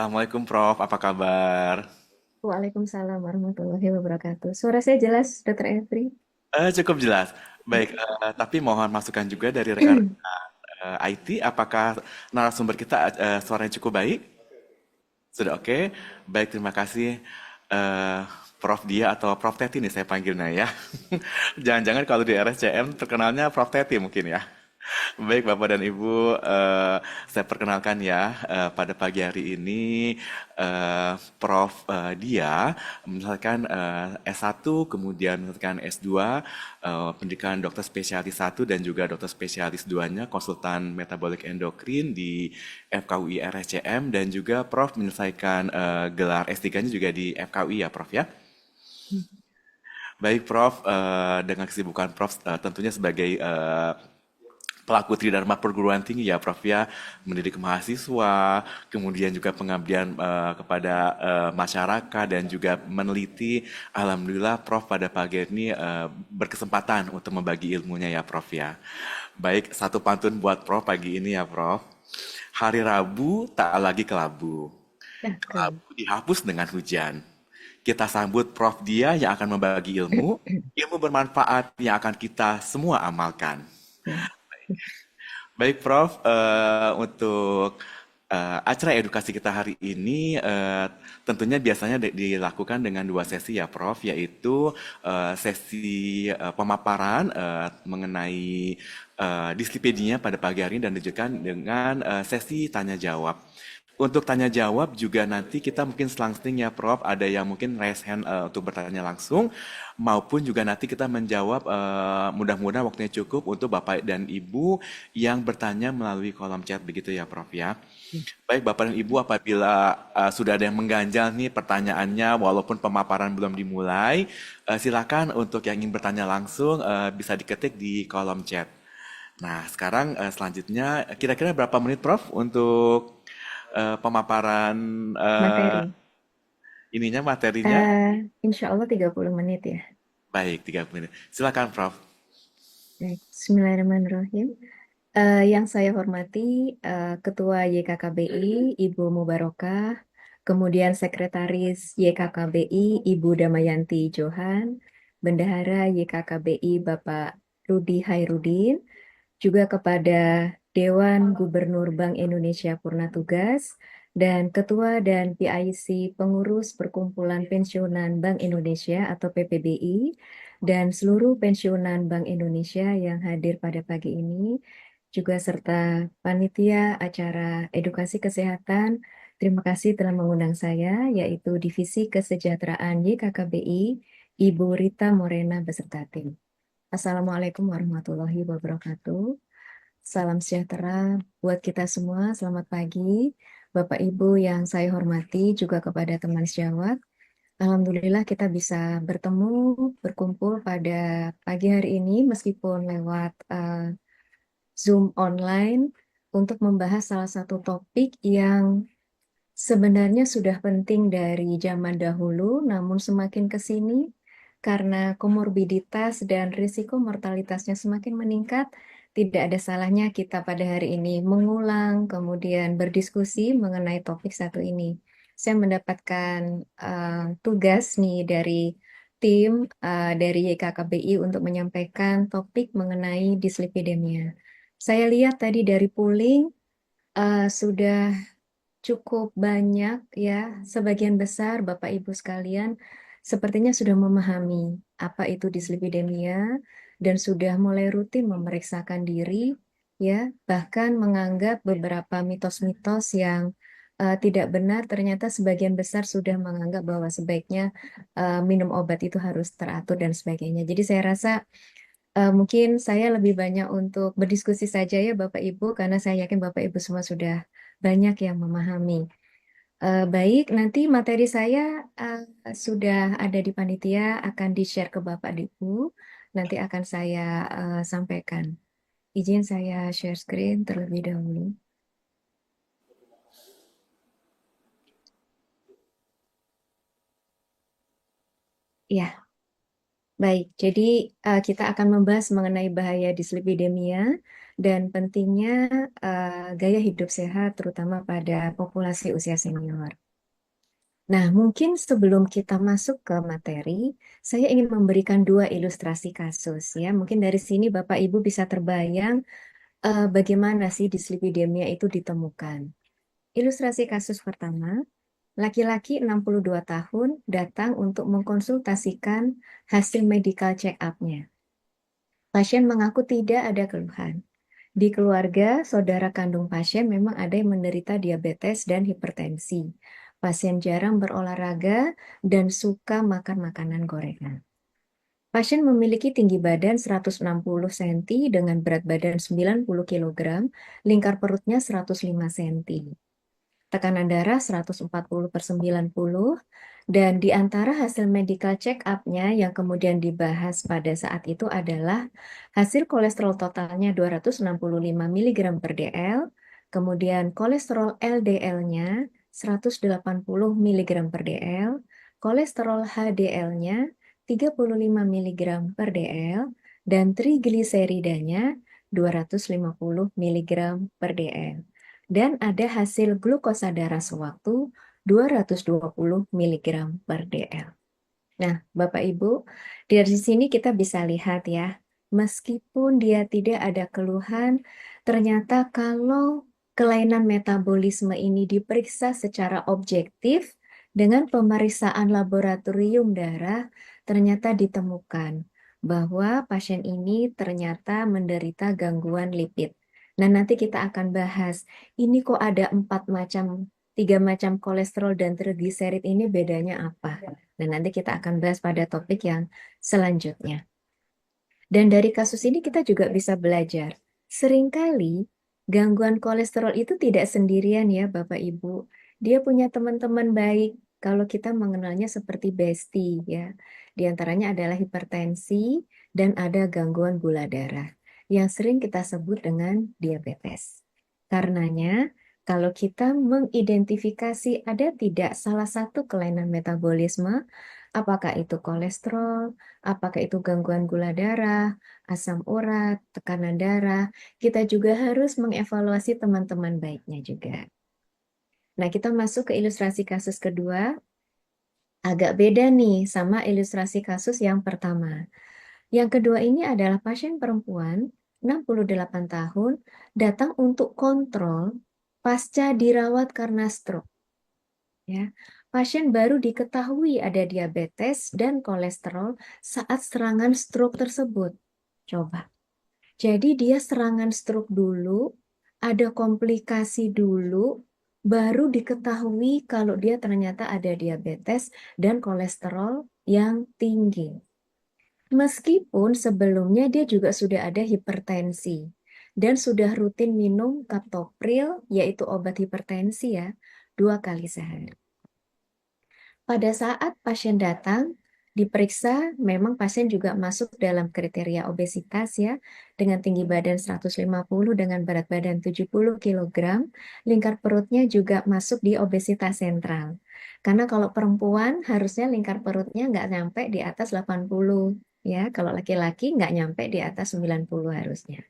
Assalamualaikum Prof, apa kabar? Waalaikumsalam warahmatullahi wabarakatuh. Suara saya jelas, Dokter Evri? Cukup jelas. Baik, tapi mohon masukan juga dari rekan-rekan IT, apakah narasumber kita suaranya cukup baik? Sudah oke? Baik, terima kasih. eh, Prof Dia atau Prof Teti nih saya panggilnya ya. Jangan-jangan kalau di RSCM terkenalnya Prof Teti mungkin ya. Baik Bapak dan Ibu, saya perkenalkan ya pada pagi hari ini Prof Dia misalkan S1 kemudian misalkan S2 pendidikan dokter spesialis 1 dan juga dokter spesialis 2-nya konsultan metabolik endokrin di FKUI RSCM dan juga Prof menyelesaikan gelar S3-nya juga di FKUI ya Prof ya. Baik Prof, dengan kesibukan Prof tentunya sebagai pelaku tridharma perguruan tinggi ya Prof ya, mendidik mahasiswa, kemudian juga pengabdian kepada masyarakat dan juga meneliti. Alhamdulillah Prof pada pagi ini berkesempatan untuk membagi ilmunya ya Prof ya. Baik, satu pantun buat Prof pagi ini ya Prof. Hari Rabu tak lagi kelabu. Nah, kalau Kelabu dihapus dengan hujan. Kita sambut Prof Dia yang akan membagi ilmu, ilmu bermanfaat yang akan kita semua amalkan. Baik, Prof. Untuk acara edukasi kita hari ini tentunya biasanya dilakukan dengan dua sesi ya, Prof. Yaitu sesi pemaparan mengenai dislipidemia pada pagi hari ini dan dilanjutkan dengan sesi tanya jawab. Untuk tanya jawab juga nanti kita mungkin selang-seling ya Prof, ada yang mungkin raise hand untuk bertanya langsung maupun juga nanti kita menjawab mudah-mudahan waktunya cukup untuk Bapak dan Ibu yang bertanya melalui kolom chat begitu ya Prof ya. Baik Bapak dan Ibu apabila sudah ada yang mengganjal nih pertanyaannya walaupun pemaparan belum dimulai, silakan untuk yang ingin bertanya langsung bisa diketik di kolom chat. Nah, sekarang selanjutnya kira-kira berapa menit Prof untuk pemaparan eh, materi. ininya materinya? Eh, Insya Allah 30 menit ya. Baik, 30 menit. Silakan Prof. Baik, Bismillahirrahmanirrahim. Yang saya hormati Ketua YKKBI, Ibu Mubarokah, kemudian Sekretaris YKKBI, Ibu Damayanti Johan, Bendahara YKKBI, Bapak Rudi Hairudin, juga kepada Dewan Gubernur Bank Indonesia Purna Tugas dan Ketua dan PIC Pengurus Perkumpulan Pensiunan Bank Indonesia atau PPBI dan seluruh pensiunan Bank Indonesia yang hadir pada pagi ini, juga serta panitia acara edukasi kesehatan. Terima kasih telah mengundang saya, yaitu Divisi Kesejahteraan YKKBI, Ibu Rita Morena beserta tim. Assalamualaikum warahmatullahi wabarakatuh. Salam sejahtera buat kita semua. Selamat pagi, Bapak Ibu yang saya hormati, juga kepada teman sejawat. Alhamdulillah kita bisa bertemu, berkumpul pada pagi hari ini meskipun lewat Zoom online untuk membahas salah satu topik yang sebenarnya sudah penting dari zaman dahulu, namun semakin ke sini karena komorbiditas dan risiko mortalitasnya semakin meningkat, tidak ada salahnya kita pada hari ini mengulang, kemudian berdiskusi mengenai topik satu ini. Saya mendapatkan tugas nih dari tim dari YKKBI untuk menyampaikan topik mengenai dislipidemia. Saya lihat tadi dari polling sudah cukup banyak ya, sebagian besar Bapak Ibu sekalian sepertinya sudah memahami apa itu dislipidemia dan sudah mulai rutin memeriksakan diri ya, bahkan menganggap beberapa mitos-mitos yang tidak benar ternyata sebagian besar sudah menganggap bahwa sebaiknya minum obat itu harus teratur dan sebagainya. Jadi saya rasa mungkin saya lebih banyak untuk berdiskusi saja ya Bapak Ibu karena saya yakin Bapak Ibu semua sudah banyak yang memahami. Baik, nanti materi saya eh, sudah ada di panitia, akan di-share ke Bapak Ibu. Nanti akan saya sampaikan. Izin saya share screen terlebih dahulu. Ya, Baik, jadi kita akan membahas mengenai bahaya dislipidemia dan pentingnya gaya hidup sehat, terutama pada populasi usia senior. Nah, mungkin sebelum kita masuk ke materi, saya ingin memberikan dua ilustrasi kasus ya. Mungkin dari sini Bapak Ibu bisa terbayang bagaimana sih dislipidemia itu ditemukan. Ilustrasi kasus pertama, laki-laki 62 tahun datang untuk mengkonsultasikan hasil medical check-up-nya. Pasien mengaku tidak ada keluhan. Di keluarga, saudara kandung pasien memang ada yang menderita diabetes dan hipertensi. Pasien jarang berolahraga dan suka makan makanan gorengan. Pasien memiliki tinggi badan 160 cm dengan berat badan 90 kg, lingkar perutnya 105 cm. Tekanan darah 140/90, dan di antara hasil medical check-up-nya yang kemudian dibahas pada saat itu adalah hasil kolesterol totalnya 265 mg per dl, kemudian kolesterol LDL-nya 180 mg per dl, kolesterol HDL-nya 35 mg per dl, dan trigliseridanya 250 mg per dl. Dan ada hasil glukosa darah sewaktu 220 mg per dl. Nah, Bapak Ibu, dari sini kita bisa lihat ya, meskipun dia tidak ada keluhan, ternyata kalau kelainan metabolisme ini diperiksa secara objektif dengan pemeriksaan laboratorium darah, ternyata ditemukan bahwa pasien ini ternyata menderita gangguan lipid. Nah, nanti kita akan bahas, ini kok ada 3 macam kolesterol dan trigliserid ini bedanya apa? Dan nanti kita akan bahas pada topik yang selanjutnya. Dan dari kasus ini kita juga bisa belajar. Seringkali gangguan kolesterol itu tidak sendirian ya Bapak Ibu. Dia punya teman-teman baik kalau kita mengenalnya seperti bestie ya. Di antaranya adalah hipertensi dan ada gangguan gula darah yang sering kita sebut dengan diabetes. Karenanya, kalau kita mengidentifikasi ada tidak salah satu kelainan metabolisme, apakah itu kolesterol, apakah itu gangguan gula darah, asam urat, tekanan darah, kita juga harus mengevaluasi teman-teman baiknya juga. Nah, kita masuk ke ilustrasi kasus kedua. Agak beda nih sama ilustrasi kasus yang pertama. Yang kedua ini adalah pasien perempuan 68 tahun datang untuk kontrol pasca dirawat karena stroke. Ya, pasien baru diketahui ada diabetes dan kolesterol saat serangan stroke tersebut. Coba. Jadi dia serangan stroke dulu, ada komplikasi dulu, baru diketahui kalau dia ternyata ada diabetes dan kolesterol yang tinggi. Meskipun sebelumnya dia juga sudah ada hipertensi dan sudah rutin minum captopril, yaitu obat hipertensi ya, 2 kali sehari. Pada saat pasien datang, diperiksa, memang pasien juga masuk dalam kriteria obesitas ya, dengan tinggi badan 150 dengan berat badan 70 kg, lingkar perutnya juga masuk di obesitas sentral. Karena kalau perempuan harusnya lingkar perutnya nggak nyampe di atas 80, ya, kalau laki-laki nggak nyampe di atas 90 harusnya.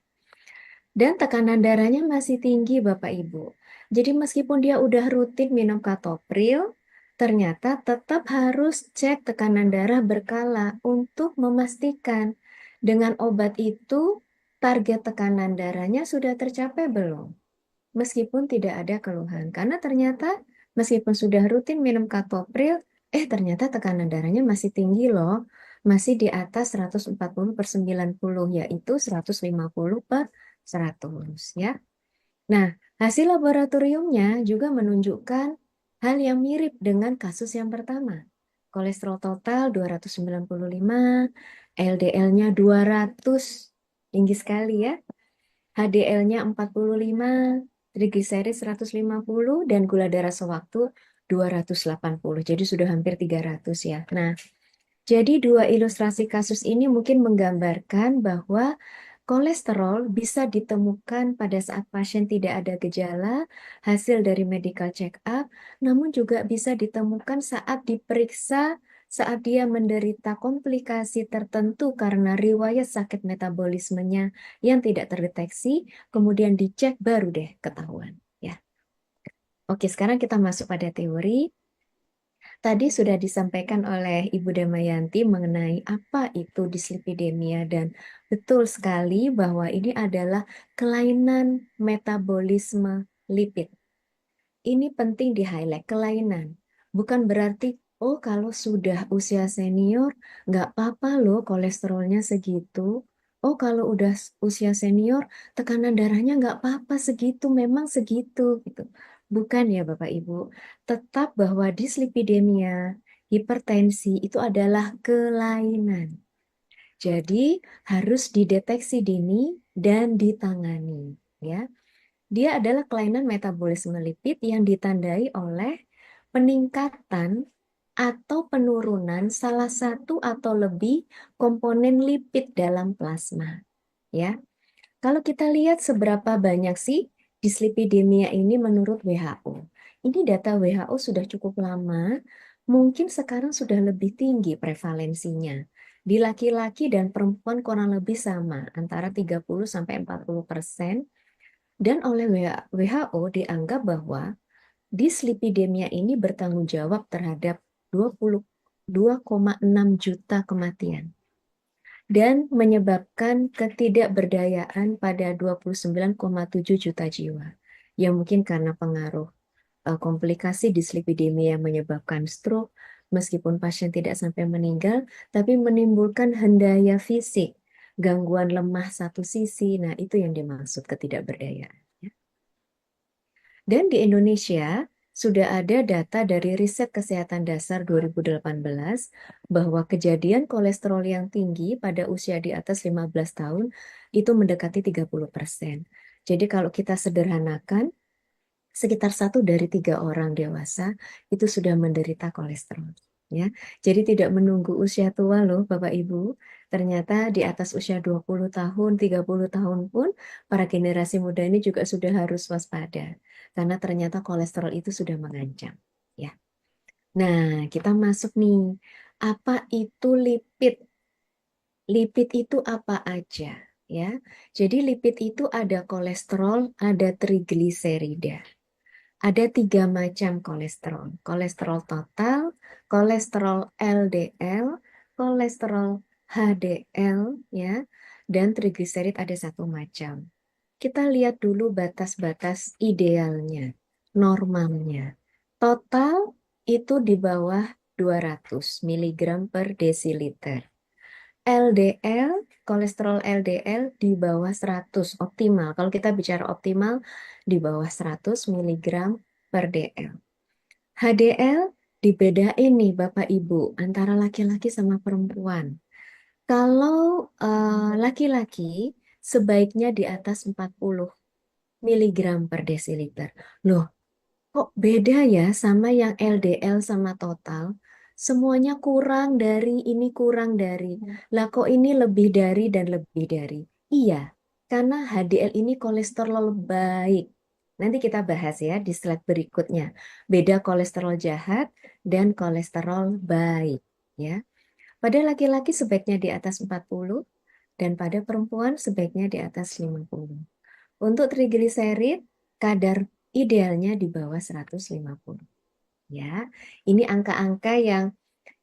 Dan tekanan darahnya masih tinggi Bapak Ibu. Jadi meskipun dia udah rutin minum captopril, ternyata tetap harus cek tekanan darah berkala untuk memastikan dengan obat itu target tekanan darahnya sudah tercapai belum. Meskipun tidak ada keluhan. Karena ternyata meskipun sudah rutin minum captopril, ternyata tekanan darahnya masih tinggi loh. Masih di atas 140/90, yaitu 150/100 ya. Nah, hasil laboratoriumnya juga menunjukkan hal yang mirip dengan kasus yang pertama. Kolesterol total 295, LDL-nya 200, tinggi sekali ya. HDL-nya 45, trigliserid 150, dan gula darah sewaktu 280. Jadi sudah hampir 300 ya. Nah, jadi dua ilustrasi kasus ini mungkin menggambarkan bahwa kolesterol bisa ditemukan pada saat pasien tidak ada gejala, hasil dari medical check-up, namun juga bisa ditemukan saat diperiksa saat dia menderita komplikasi tertentu karena riwayat sakit metabolismenya yang tidak terdeteksi, kemudian dicek baru deh ketahuan. Ya. Oke, sekarang kita masuk pada teori. Tadi sudah disampaikan oleh Ibu Damayanti mengenai apa itu dislipidemia dan betul sekali bahwa ini adalah kelainan metabolisme lipid. Ini penting di-highlight, kelainan. Bukan berarti, oh kalau sudah usia senior, nggak apa-apa loh kolesterolnya segitu. Oh kalau udah usia senior, tekanan darahnya nggak apa-apa segitu, memang segitu gitu. Bukan ya Bapak Ibu. Tetap bahwa dislipidemia, hipertensi itu adalah kelainan. Jadi harus dideteksi dini dan ditangani. Ya. Dia adalah kelainan metabolisme lipid yang ditandai oleh peningkatan atau penurunan salah satu atau lebih komponen lipid dalam plasma. Ya, kalau kita lihat seberapa banyak sih dislipidemia ini menurut WHO. Ini data WHO sudah cukup lama, mungkin sekarang sudah lebih tinggi prevalensinya. Di laki-laki dan perempuan kurang lebih sama, antara 30 sampai 40%. Dan oleh WHO dianggap bahwa dislipidemia ini bertanggung jawab terhadap 22,6 juta kematian dan menyebabkan ketidakberdayaan pada 29,7 juta jiwa. Yang mungkin karena pengaruh komplikasi dislipidemia yang menyebabkan stroke, meskipun pasien tidak sampai meninggal, tapi menimbulkan hendaya fisik, gangguan lemah satu sisi. Nah, itu yang dimaksud ketidakberdayaan. Dan di Indonesia sudah ada data dari Riset Kesehatan Dasar 2018 bahwa kejadian kolesterol yang tinggi pada usia di atas 15 tahun itu mendekati 30%. Jadi kalau kita sederhanakan, sekitar 1 dari 3 orang dewasa itu sudah menderita kolesterol. Ya, jadi tidak menunggu usia tua loh Bapak Ibu. Ternyata di atas usia 20 tahun, 30 tahun pun para generasi muda ini juga sudah harus waspada. Karena ternyata kolesterol itu sudah mengancam. Ya. Nah, kita masuk nih. Apa itu lipid? Lipid itu apa aja? Ya. Jadi lipid itu ada kolesterol, ada trigliserida. Ada 3 macam kolesterol. Kolesterol total, kolesterol LDL, kolesterol HDL, ya, dan trigliserid ada 1 macam. Kita lihat dulu batas-batas idealnya, normalnya. Total itu di bawah 200 miligram per desiliter. LDL, kolesterol LDL di bawah 100 optimal. Kalau kita bicara optimal, di bawah 100 miligram per dl. HDL dibedain nih Bapak Ibu antara laki-laki sama perempuan. Kalau laki-laki sebaiknya di atas 40 miligram per desiliter. Loh, kok beda ya sama yang LDL sama total? Semuanya kurang dari, ini kurang dari. Lah kok ini lebih dari dan lebih dari? Iya, karena HDL ini kolesterol baik. Nanti kita bahas ya di slide berikutnya. Beda kolesterol jahat dan kolesterol baik. Ya. Pada laki-laki sebaiknya di atas 40 dan pada perempuan sebaiknya di atas 50. Untuk trigliserid, kadar idealnya di bawah 150. Ya, ini angka-angka yang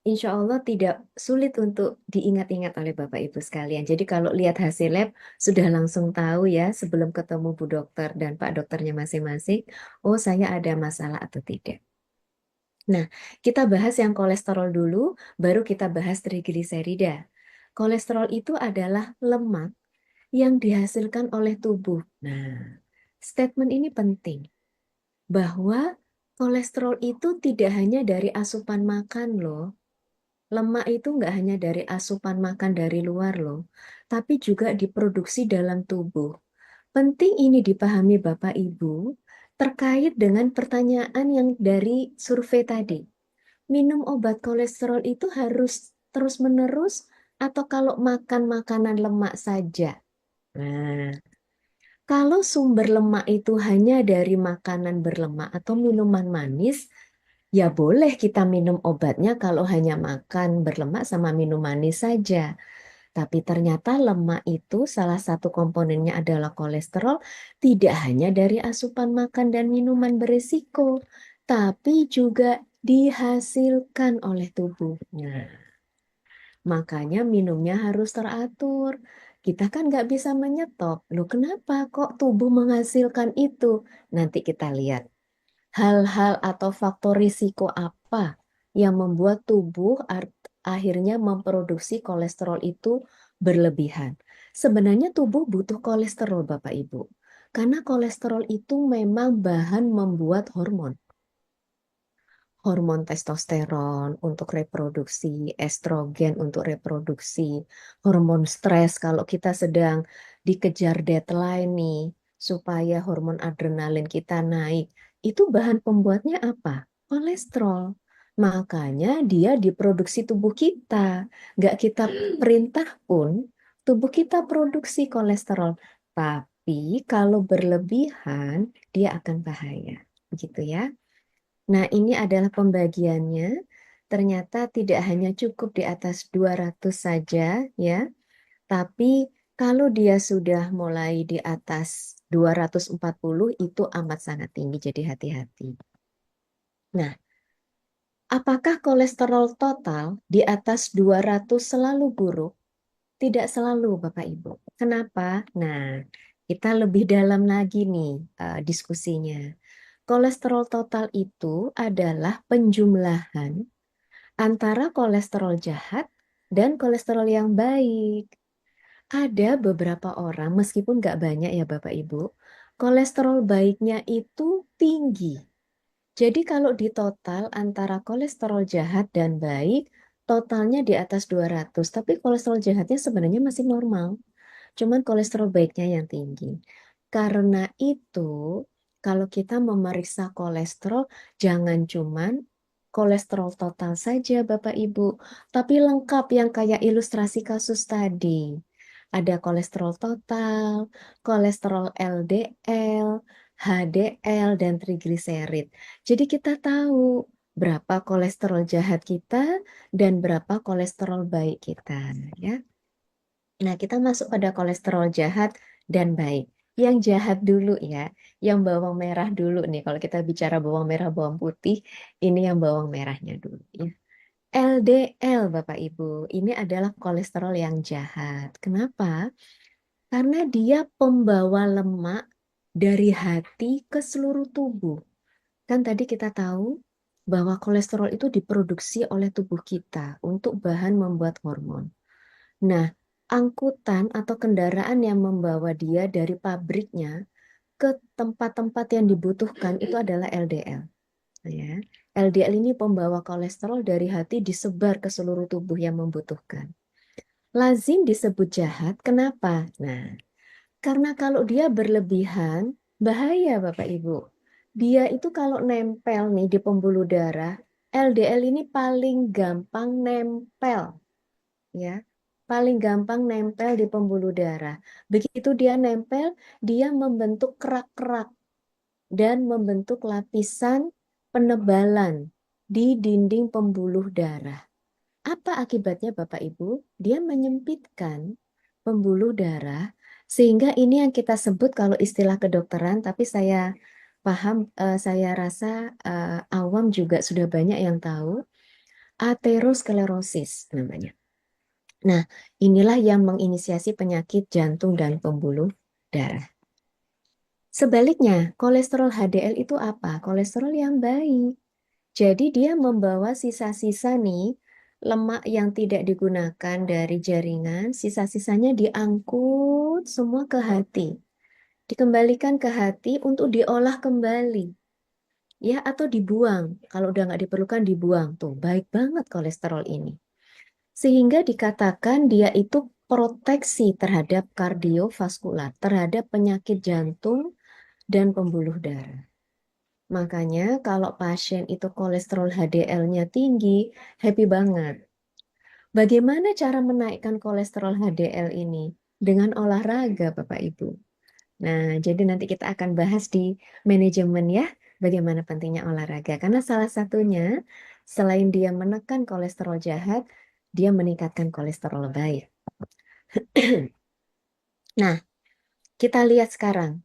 insya Allah tidak sulit untuk diingat-ingat oleh Bapak Ibu sekalian. Jadi kalau lihat hasil lab, sudah langsung tahu ya sebelum ketemu Bu Dokter dan Pak Dokternya masing-masing, oh saya ada masalah atau tidak. Nah, kita bahas yang kolesterol dulu, baru kita bahas trigliserida. Kolesterol itu adalah lemak yang dihasilkan oleh tubuh. Nah, statement ini penting bahwa kolesterol itu tidak hanya dari asupan makan loh. Lemak itu nggak hanya dari asupan makan dari luar loh, tapi juga diproduksi dalam tubuh. Penting ini dipahami Bapak Ibu terkait dengan pertanyaan yang dari survei tadi. Minum obat kolesterol itu harus terus-menerus atau kalau makan makanan lemak saja? Nah, kalau sumber lemak itu hanya dari makanan berlemak atau minuman manis, Ya boleh kita minum obatnya kalau hanya makan berlemak sama minum manis saja. Tapi ternyata lemak itu salah satu komponennya adalah kolesterol, tidak hanya dari asupan makan dan minuman berisiko, tapi juga dihasilkan oleh tubuhnya. Makanya minumnya harus teratur. Kita kan nggak bisa menyetop. Loh, kenapa kok tubuh menghasilkan itu? Nanti kita lihat hal-hal atau faktor risiko apa yang membuat tubuh akhirnya memproduksi kolesterol itu berlebihan. Sebenarnya tubuh butuh kolesterol, Bapak Ibu. Karena kolesterol itu memang bahan membuat hormon. Hormon testosteron untuk reproduksi, estrogen untuk reproduksi, hormon stres kalau kita sedang dikejar deadline nih, supaya hormon adrenalin kita naik. Itu bahan pembuatnya apa? Kolesterol. Makanya dia diproduksi tubuh kita. Nggak kita perintah pun, tubuh kita produksi kolesterol. Tapi kalau berlebihan, dia akan bahaya. Begitu ya. Nah, ini adalah pembagiannya. Ternyata tidak hanya cukup di atas 200 saja ya, tapi kalau dia sudah mulai di atas 240 itu amat sangat tinggi, jadi hati-hati. Nah, apakah kolesterol total di atas 200 selalu buruk? Tidak selalu, Bapak Ibu. Kenapa? Nah, kita lebih dalam lagi nih diskusinya. Kolesterol total itu adalah penjumlahan antara kolesterol jahat dan kolesterol yang baik. Ada beberapa orang, meskipun nggak banyak ya Bapak Ibu, kolesterol baiknya itu tinggi. Jadi kalau di total antara kolesterol jahat dan baik, totalnya di atas 200, tapi kolesterol jahatnya sebenarnya masih normal. Cuman kolesterol baiknya yang tinggi. Karena itu, kalau kita memeriksa kolesterol, jangan cuman kolesterol total saja, Bapak Ibu, tapi lengkap yang kayak ilustrasi kasus tadi. Ada kolesterol total, kolesterol LDL, HDL, dan trigliserid. Jadi kita tahu berapa kolesterol jahat kita dan berapa kolesterol baik kita, ya. Nah, kita masuk pada kolesterol jahat dan baik. Yang jahat dulu ya, yang bawang merah dulu nih. Kalau kita bicara bawang merah, bawang putih, ini yang bawang merahnya dulu ya. LDL, Bapak Ibu, ini adalah kolesterol yang jahat. Kenapa? Karena dia pembawa lemak dari hati ke seluruh tubuh. Kan tadi kita tahu bahwa kolesterol itu diproduksi oleh tubuh kita untuk bahan membuat hormon. Nah, angkutan atau kendaraan yang membawa dia dari pabriknya ke tempat-tempat yang dibutuhkan itu adalah LDL. Ya. LDL ini pembawa kolesterol dari hati disebar ke seluruh tubuh yang membutuhkan. Lazim disebut jahat, kenapa? Nah, karena kalau dia berlebihan, bahaya Bapak Ibu. Dia itu kalau nempel nih di pembuluh darah, LDL ini paling gampang nempel ya. Paling gampang nempel di pembuluh darah. Begitu dia nempel, dia membentuk kerak-kerak dan membentuk lapisan penebalan di dinding pembuluh darah. Apa akibatnya Bapak Ibu? Dia menyempitkan pembuluh darah sehingga ini yang kita sebut kalau istilah kedokteran, tapi saya paham, saya rasa awam juga sudah banyak yang tahu, aterosklerosis namanya. Nah, inilah yang menginisiasi penyakit jantung dan pembuluh darah. Sebaliknya, kolesterol HDL itu apa? Kolesterol yang baik. Jadi dia membawa sisa-sisa nih lemak yang tidak digunakan dari jaringan, sisa-sisanya diangkut semua ke hati. Dikembalikan ke hati untuk diolah kembali. Ya, atau dibuang. Kalau udah nggak diperlukan, dibuang. Tuh, baik banget kolesterol ini. Sehingga dikatakan dia itu proteksi terhadap kardiovaskular, terhadap penyakit jantung dan pembuluh darah. Makanya kalau pasien itu kolesterol HDL-nya tinggi, happy banget. Bagaimana cara menaikkan kolesterol HDL ini? Dengan olahraga, Bapak Ibu. Nah, jadi nanti kita akan bahas di manajemen ya. bagaimana pentingnya olahraga. Karena salah satunya, selain dia menekan kolesterol jahat, dia meningkatkan kolesterol baik. Nah, kita lihat sekarang.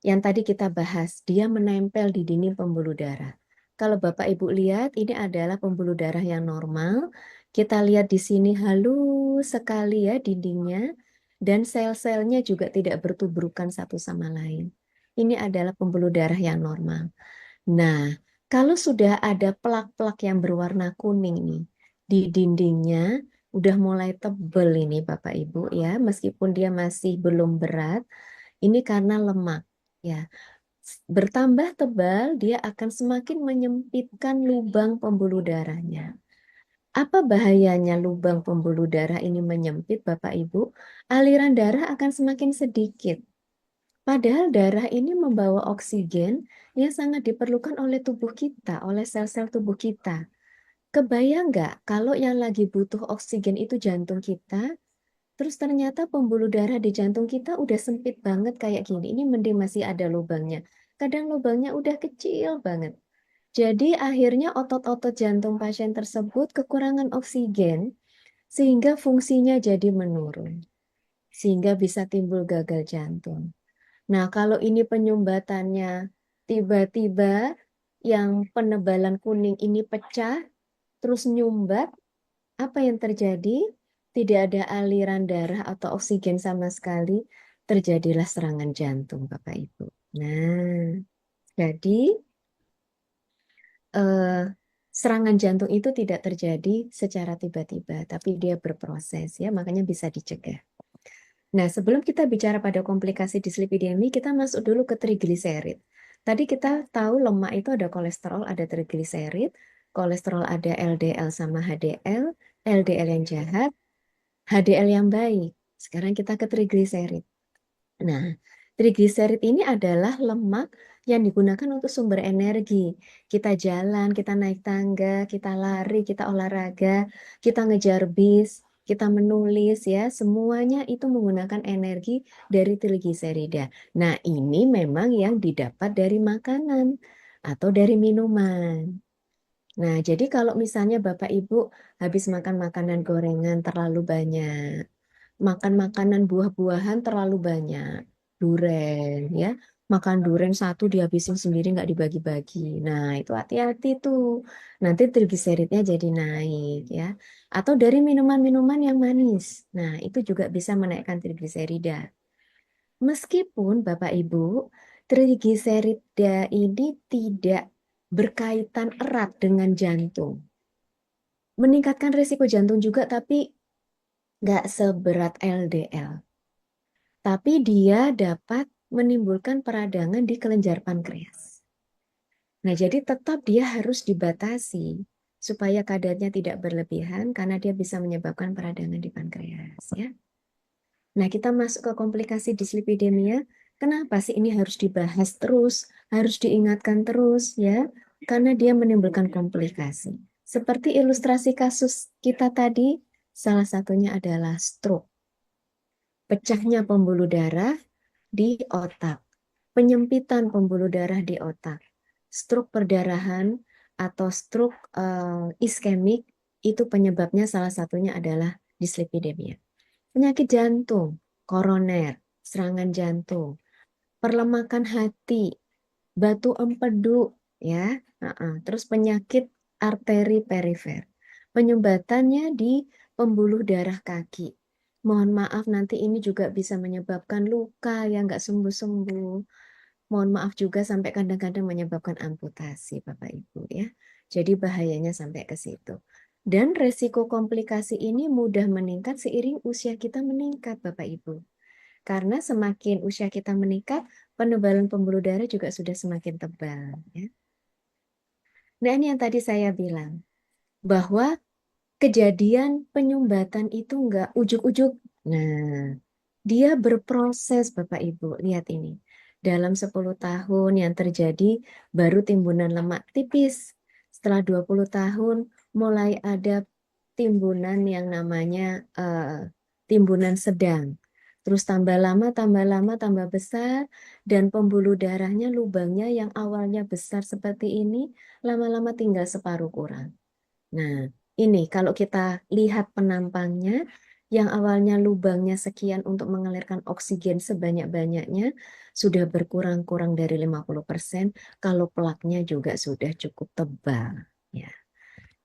Yang tadi kita bahas, dia menempel di dinding pembuluh darah. Kalau Bapak Ibu lihat, ini adalah pembuluh darah yang normal. Kita lihat di sini halus sekali ya dindingnya, dan sel-selnya juga tidak bertubrukan satu sama lain. Ini adalah pembuluh darah yang normal. Nah, kalau sudah ada plak-plak yang berwarna kuning nih di dindingnya, udah mulai tebel ini Bapak Ibu ya, meskipun dia masih belum berat, ini karena lemak. Ya, bertambah tebal, dia akan semakin menyempitkan lubang pembuluh darahnya. Apa bahayanya lubang pembuluh darah ini menyempit, Bapak Ibu? Aliran darah akan semakin sedikit. Padahal darah ini membawa oksigen yang sangat diperlukan oleh tubuh kita, oleh sel-sel tubuh kita. Kebayang nggak kalau yang lagi butuh oksigen itu jantung kita, terus ternyata pembuluh darah di jantung kita udah sempit banget kayak gini. Ini mending masih ada lubangnya. Kadang lubangnya udah kecil banget. Jadi akhirnya otot-otot jantung pasien tersebut kekurangan oksigen sehingga fungsinya jadi menurun. Sehingga bisa timbul gagal jantung. Nah, kalau ini penyumbatannya tiba-tiba yang penebalan kuning ini pecah, terus nyumbat, apa yang terjadi? Tidak ada aliran darah atau oksigen sama sekali, terjadilah serangan jantung, Bapak Ibu. Nah, jadi eh, serangan jantung itu tidak terjadi secara tiba-tiba, tapi dia berproses ya, makanya bisa dicegah. Nah, sebelum kita bicara pada komplikasi dislipidemi, kita masuk dulu ke trigliserid. Tadi kita tahu lemak itu ada kolesterol, ada trigliserid, kolesterol ada LDL sama HDL, LDL yang jahat, HDL yang baik. Sekarang kita ke trigliserid. Nah, trigliserid ini adalah lemak yang digunakan untuk sumber energi. Kita jalan, kita naik tangga, kita lari, kita olahraga, kita ngejar bis, kita menulis ya, semuanya itu menggunakan energi dari trigliserida. Nah, ini memang yang didapat dari makanan atau dari minuman. Nah, jadi kalau misalnya Bapak Ibu habis makan makanan gorengan terlalu banyak, makan makanan buah-buahan terlalu banyak, duren ya, makan duren satu dihabisin sendiri nggak dibagi-bagi. Nah, itu hati-hati tuh, nanti trigliseridnya jadi naik ya. Atau dari minuman-minuman yang manis. Nah, itu juga bisa menaikkan trigliserida. Meskipun Bapak Ibu, trigliserida ini tidak berkaitan erat dengan jantung. Meningkatkan risiko jantung juga, tapi nggak seberat LDL. Tapi dia dapat menimbulkan peradangan di kelenjar pankreas. Nah, jadi tetap dia harus dibatasi supaya kadarnya tidak berlebihan karena dia bisa menyebabkan peradangan di pankreas ya. Nah, kita masuk ke komplikasi dislipidemia. Kenapa sih ini harus dibahas terus, harus diingatkan terus ya? Karena dia menimbulkan komplikasi. Seperti ilustrasi kasus kita tadi, salah satunya adalah stroke. Pecahnya pembuluh darah di otak, penyempitan pembuluh darah di otak, stroke perdarahan atau stroke iskemik itu penyebabnya salah satunya adalah dislipidemia. Penyakit jantung, koroner, serangan jantung, perlemakan hati, batu empedu, ya, terus penyakit arteri perifer. Penyumbatannya di pembuluh darah kaki. Mohon maaf nanti ini juga bisa menyebabkan luka yang nggak sembuh-sembuh. Mohon maaf juga sampai kadang-kadang menyebabkan amputasi, Bapak Ibu ya. Jadi bahayanya sampai ke situ. Dan resiko komplikasi ini mudah meningkat seiring usia kita meningkat, Bapak Ibu. Karena semakin usia kita meningkat, penebalan pembuluh darah juga sudah semakin tebal. Ya. Nah, ini yang tadi saya bilang, bahwa kejadian penyumbatan itu nggak ujuk-ujuk. Nah, dia berproses, Bapak Ibu. Lihat ini. Dalam 10 tahun yang terjadi baru timbunan lemak tipis. Setelah 20 tahun mulai ada timbunan yang namanya timbunan sedang. Terus tambah lama, tambah besar, dan pembuluh darahnya, lubangnya yang awalnya besar seperti ini, lama-lama tinggal separuh kurang. Nah, ini kalau kita lihat penampangnya, yang awalnya lubangnya sekian untuk mengalirkan oksigen sebanyak-banyaknya, sudah berkurang-kurang dari 50%, kalau plaknya juga sudah cukup tebal. Ya,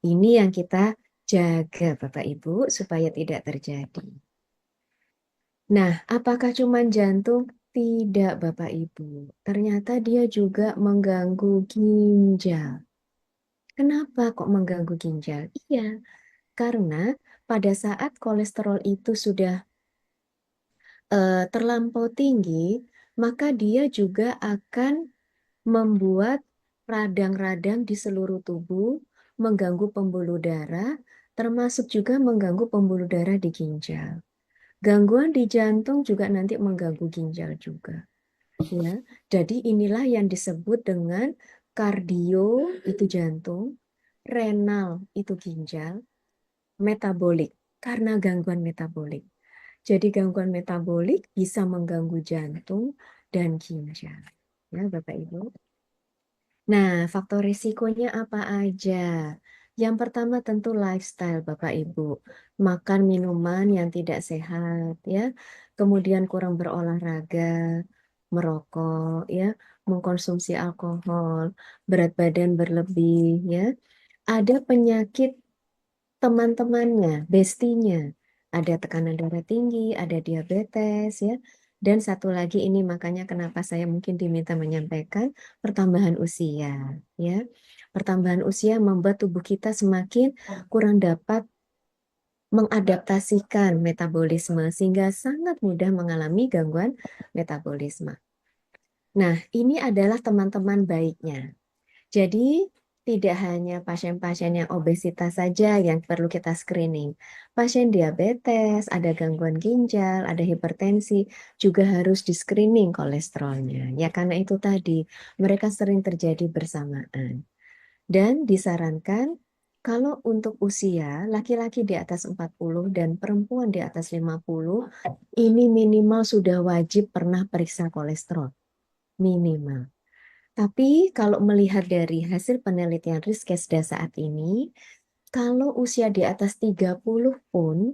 ini yang kita jaga, Bapak Ibu, supaya tidak terjadi. Nah, apakah cuma jantung? Tidak, Bapak Ibu. Ternyata dia juga mengganggu ginjal. Kenapa kok mengganggu ginjal? Iya, karena pada saat kolesterol itu sudah terlampau tinggi, maka dia juga akan membuat radang-radang di seluruh tubuh, mengganggu pembuluh darah, termasuk juga mengganggu pembuluh darah di ginjal. Gangguan di jantung juga nanti mengganggu ginjal juga. Ya, jadi inilah yang disebut dengan kardio itu jantung, renal itu ginjal, metabolik karena gangguan metabolik. Jadi gangguan metabolik bisa mengganggu jantung dan ginjal. Ya, Bapak Ibu. Nah, faktor risikonya apa aja? Yang pertama tentu lifestyle, Bapak Ibu. Makan minuman yang tidak sehat, ya. Kemudian kurang berolahraga, merokok, ya, mengkonsumsi alkohol, berat badan berlebih, ya. Ada penyakit teman-temannya, bestinya. Ada tekanan darah tinggi, ada diabetes, ya. Dan satu lagi ini makanya kenapa saya mungkin diminta menyampaikan pertambahan usia, ya. Pertambahan usia membuat tubuh kita semakin kurang dapat mengadaptasikan metabolisme sehingga sangat mudah mengalami gangguan metabolisme. Nah, ini adalah teman-teman baiknya. Jadi, tidak hanya pasien-pasien yang obesitas saja yang perlu kita screening. Pasien diabetes, ada gangguan ginjal, ada hipertensi, juga harus di-screening kolesterolnya. Ya, karena itu tadi, mereka sering terjadi bersamaan. Dan disarankan, kalau untuk usia, laki-laki di atas 40 dan perempuan di atas 50, ini minimal sudah wajib pernah periksa kolesterol. Minimal. Tapi kalau melihat dari hasil penelitian Riskesda saat ini, kalau usia di atas 30 pun,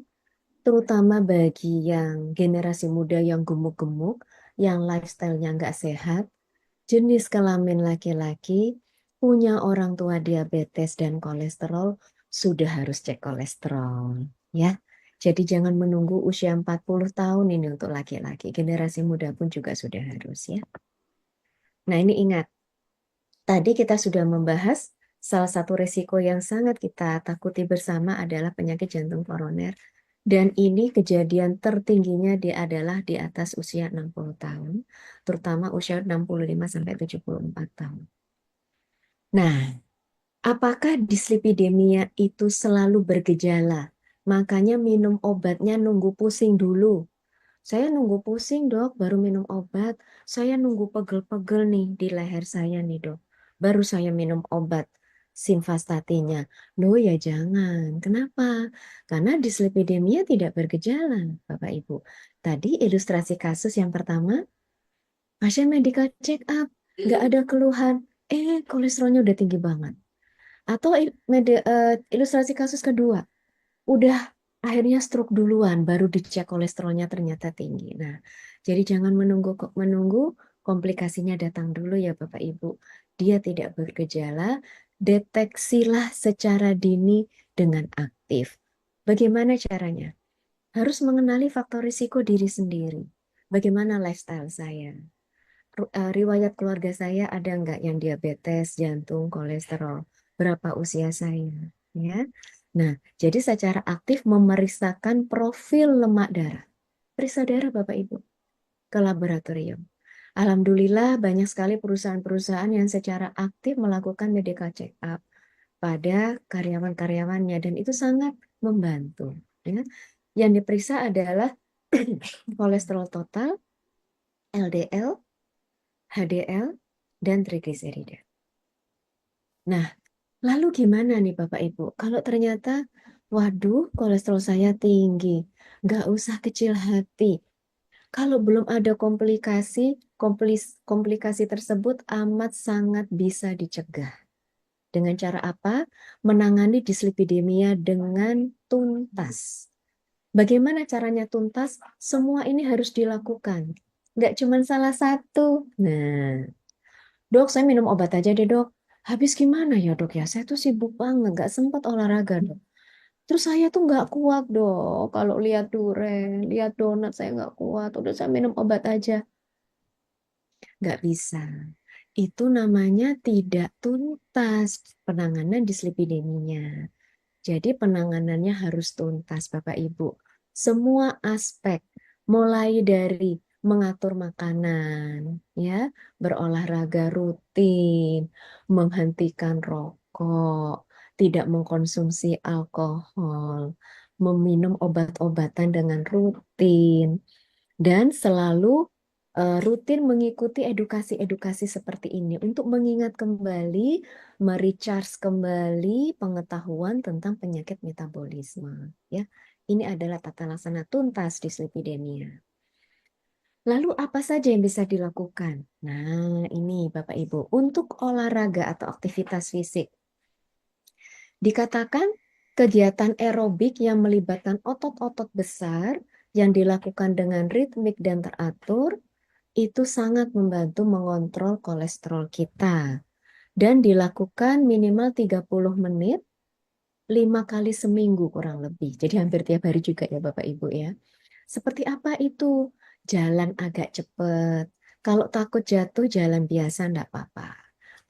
terutama bagi yang generasi muda yang gemuk-gemuk, yang lifestyle-nya nggak sehat, jenis kelamin laki-laki, punya orang tua diabetes dan kolesterol, sudah harus cek kolesterol. Ya, jadi jangan menunggu usia 40 tahun ini untuk laki-laki, generasi muda pun juga sudah harus ya. Nah ini ingat, tadi kita sudah membahas salah satu risiko yang sangat kita takuti bersama adalah penyakit jantung koroner. Dan ini kejadian tertingginya adalah di atas usia 60 tahun, terutama usia 65 sampai 74 tahun. Nah, apakah dislipidemia itu selalu bergejala? Makanya minum obatnya nunggu pusing dulu. Saya nunggu pusing, Dok, baru minum obat. Saya nunggu pegel-pegel nih di leher saya nih, Dok. Baru saya minum obat simvastatinnya. Loh ya jangan. Kenapa? Karena dislipidemia tidak bergejala, Bapak Ibu. Tadi ilustrasi kasus yang pertama, pasien medical check up, nggak ada keluhan. Kolesterolnya udah tinggi banget. Atau ilustrasi kasus kedua, udah akhirnya stroke duluan, baru dicek kolesterolnya ternyata tinggi. Nah, jadi jangan menunggu menunggu komplikasinya datang dulu ya Bapak Ibu. Dia tidak bergejala, deteksilah secara dini dengan aktif. Bagaimana caranya? Harus mengenali faktor risiko diri sendiri. Bagaimana lifestyle saya? Riwayat keluarga saya ada nggak yang diabetes, jantung, kolesterol? Berapa usia saya? Ya. Nah, jadi secara aktif memeriksakan profil lemak darah. Periksa darah Bapak Ibu ke laboratorium. Alhamdulillah banyak sekali perusahaan-perusahaan yang secara aktif melakukan medical check up pada karyawan-karyawannya dan itu sangat membantu. Ya. Yang diperiksa adalah kolesterol total, LDL, HDL, dan trigliserida. Nah, lalu gimana nih Bapak Ibu? Kalau ternyata, waduh kolesterol saya tinggi, nggak usah kecil hati. Kalau belum ada komplikasi tersebut amat sangat bisa dicegah. Dengan cara apa? Menangani dislipidemia dengan tuntas. Bagaimana caranya tuntas? Semua ini harus dilakukan. Nggak cuma salah satu. Nah, dok, saya minum obat aja deh, dok. Habis gimana ya, dok ya? Saya tuh sibuk banget, nggak sempat olahraga, dok. Terus saya tuh nggak kuat, dok. Kalau lihat durian, lihat donat, saya nggak kuat. Udah saya minum obat aja. Nggak bisa. Itu namanya tidak tuntas penanganan dislipideminya. Jadi penanganannya harus tuntas, Bapak Ibu. Semua aspek, mulai dari mengatur makanan, ya, berolahraga rutin, menghentikan rokok, tidak mengkonsumsi alkohol, meminum obat-obatan dengan rutin, dan selalu rutin mengikuti edukasi-edukasi seperti ini untuk mengingat kembali, merecharge kembali pengetahuan tentang penyakit metabolisme. Ya, ini adalah tata laksana tuntas dislipidemia. Lalu apa saja yang bisa dilakukan? Nah, ini Bapak Ibu, untuk olahraga atau aktivitas fisik. Dikatakan kegiatan aerobik yang melibatkan otot-otot besar yang dilakukan dengan ritmik dan teratur itu sangat membantu mengontrol kolesterol kita dan dilakukan minimal 30 menit 5 kali seminggu kurang lebih. Jadi hampir tiap hari juga ya Bapak Ibu ya. Seperti apa itu? Jalan agak cepat. Kalau takut jatuh jalan biasa enggak apa-apa.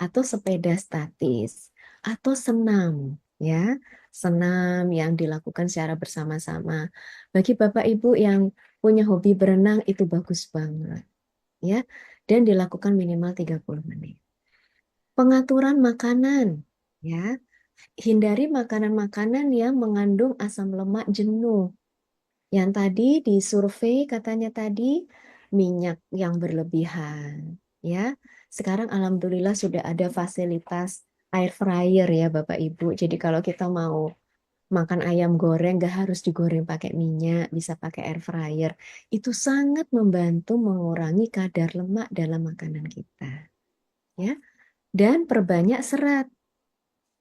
Atau sepeda statis atau senam ya. Senam yang dilakukan secara bersama-sama. Bagi Bapak Ibu yang punya hobi berenang itu bagus banget ya, dan dilakukan minimal 30 menit. Pengaturan makanan, ya. Hindari makanan-makanan yang mengandung asam lemak jenuh. Yang tadi di survei katanya tadi minyak yang berlebihan, ya. Sekarang alhamdulillah sudah ada fasilitas air fryer ya Bapak Ibu. Jadi kalau kita mau makan ayam goreng gak harus digoreng pakai minyak, bisa pakai air fryer. Itu sangat membantu mengurangi kadar lemak dalam makanan kita, ya. Dan perbanyak serat,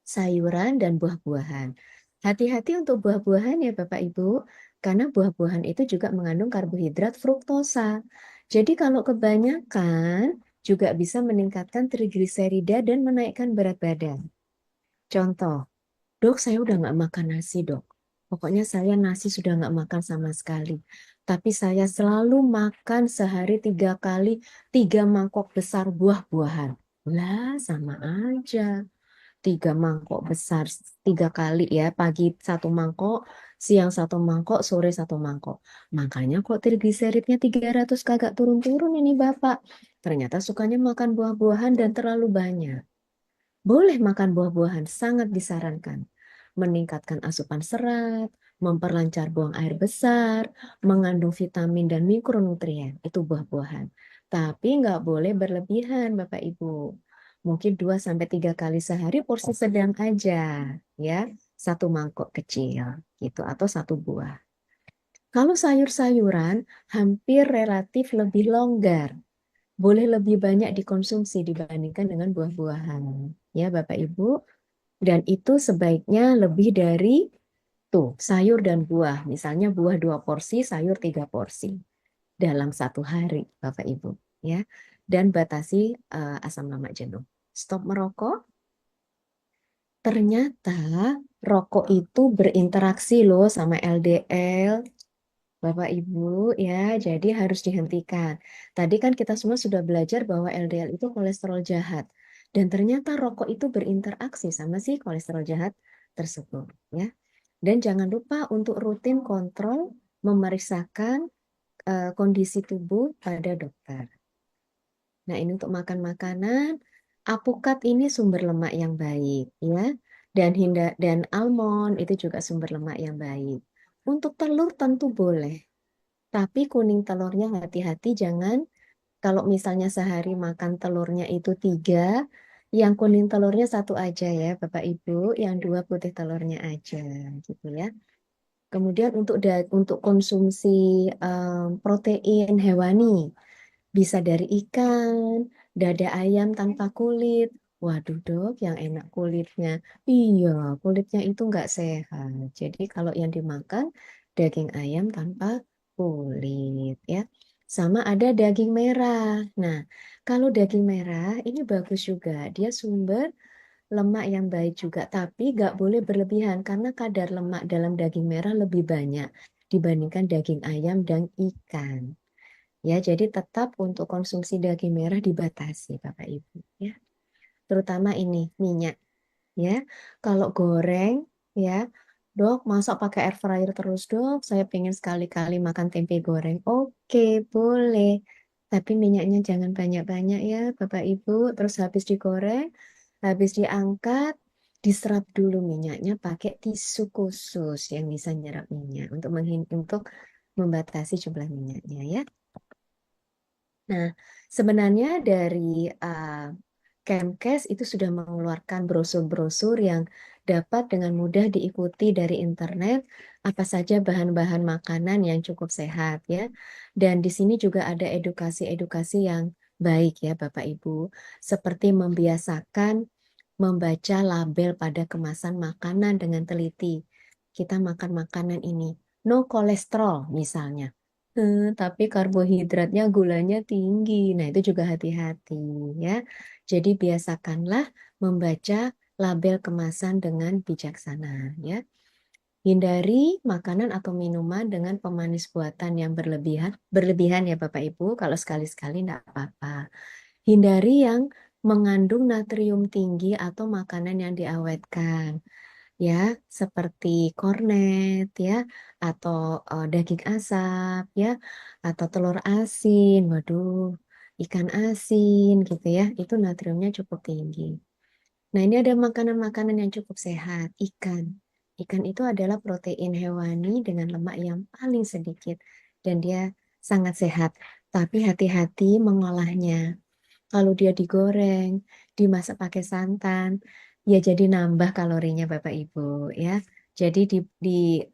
sayuran dan buah-buahan. Hati-hati untuk buah-buahan ya Bapak Ibu, karena buah-buahan itu juga mengandung karbohidrat fruktosa. Jadi kalau kebanyakan juga bisa meningkatkan trigliserida dan menaikkan berat badan. Contoh, dok, saya udah nggak makan nasi, dok. Pokoknya saya nasi sudah nggak makan sama sekali. Tapi saya selalu makan sehari 3 kali, 3 mangkok besar buah-buahan. Lah, sama aja. 3 mangkok besar, 3 kali ya. Pagi 1 mangkok, siang 1 mangkok, sore 1 mangkok. Makanya kok trigliseridnya 300 kagak turun-turun ini Bapak. Ternyata sukanya makan buah-buahan dan terlalu banyak. Boleh makan buah-buahan, sangat disarankan. Meningkatkan asupan serat, memperlancar buang air besar, mengandung vitamin dan mikronutrien. Itu buah-buahan. Tapi nggak boleh berlebihan, Bapak Ibu. Mungkin 2 sampai 3 kali sehari porsi sedang aja, ya. 1 mangkok kecil, gitu, atau 1 buah. Kalau sayur-sayuran, hampir relatif lebih longgar, boleh lebih banyak dikonsumsi dibandingkan dengan buah-buahan. Ya, Bapak Ibu. Dan itu sebaiknya lebih dari tuh sayur dan buah. Misalnya buah 2 porsi, sayur 3 porsi dalam 1 hari, Bapak Ibu. Ya, dan batasi asam lemak jenuh. Stop merokok. Ternyata rokok itu berinteraksi loh sama LDL. Bapak Ibu ya, jadi harus dihentikan. Tadi kan kita semua sudah belajar bahwa LDL itu kolesterol jahat. Dan ternyata rokok itu berinteraksi sama si kolesterol jahat tersebut ya. Dan jangan lupa untuk rutin kontrol memeriksakan kondisi tubuh pada dokter. Nah, ini untuk makan makanan, apukat ini sumber lemak yang baik ya. Dan almond itu juga sumber lemak yang baik. Untuk telur tentu boleh. Tapi kuning telurnya hati-hati jangan kalau misalnya sehari makan telurnya itu 3, yang kuning telurnya 1 aja ya Bapak Ibu, yang 2 putih telurnya aja gitu ya. Kemudian untuk konsumsi protein hewani bisa dari ikan, dada ayam tanpa kulit. Waduh dok, yang enak kulitnya. Iya, kulitnya itu nggak sehat. Jadi kalau yang dimakan daging ayam tanpa kulit ya. Sama ada daging merah. Nah, kalau daging merah ini bagus juga. Dia sumber lemak yang baik juga, tapi nggak boleh berlebihan karena kadar lemak dalam daging merah lebih banyak dibandingkan daging ayam dan ikan. Ya, jadi tetap untuk konsumsi daging merah dibatasi, Bapak Ibu, ya. Terutama ini minyak, ya. Kalau goreng, ya, Dok, masak pakai air fryer terus, Dok. Saya pengen sekali-kali makan tempe goreng. Oke, boleh. Tapi minyaknya jangan banyak-banyak ya, Bapak Ibu. Terus habis digoreng, habis diangkat, diserap dulu minyaknya pakai tisu khusus yang bisa nyerap minyak untuk membatasi jumlah minyaknya ya. Nah, sebenarnya dari Kemkes itu sudah mengeluarkan brosur-brosur yang dapat dengan mudah diikuti dari internet apa saja bahan-bahan makanan yang cukup sehat ya. Dan di sini juga ada edukasi-edukasi yang baik ya Bapak Ibu, seperti membiasakan membaca label pada kemasan makanan dengan teliti. Kita makan makanan ini no kolesterol misalnya. Tapi karbohidratnya, gulanya tinggi. Nah, itu juga hati-hati ya. Jadi biasakanlah membaca label kemasan dengan bijaksana ya. Hindari makanan atau minuman dengan pemanis buatan yang berlebihan. Berlebihan ya Bapak Ibu, kalau sekali-sekali enggak apa-apa. Hindari yang mengandung natrium tinggi atau makanan yang diawetkan ya, seperti kornet ya, atau daging asap ya, atau telur asin, waduh, ikan asin gitu ya, itu natriumnya cukup tinggi. Nah, ini ada makanan-makanan yang cukup sehat, ikan. Ikan itu adalah protein hewani dengan lemak yang paling sedikit dan dia sangat sehat. Tapi hati-hati mengolahnya. Kalau dia digoreng, dimasak pakai santan, ya jadi nambah kalorinya Bapak Ibu ya. Jadi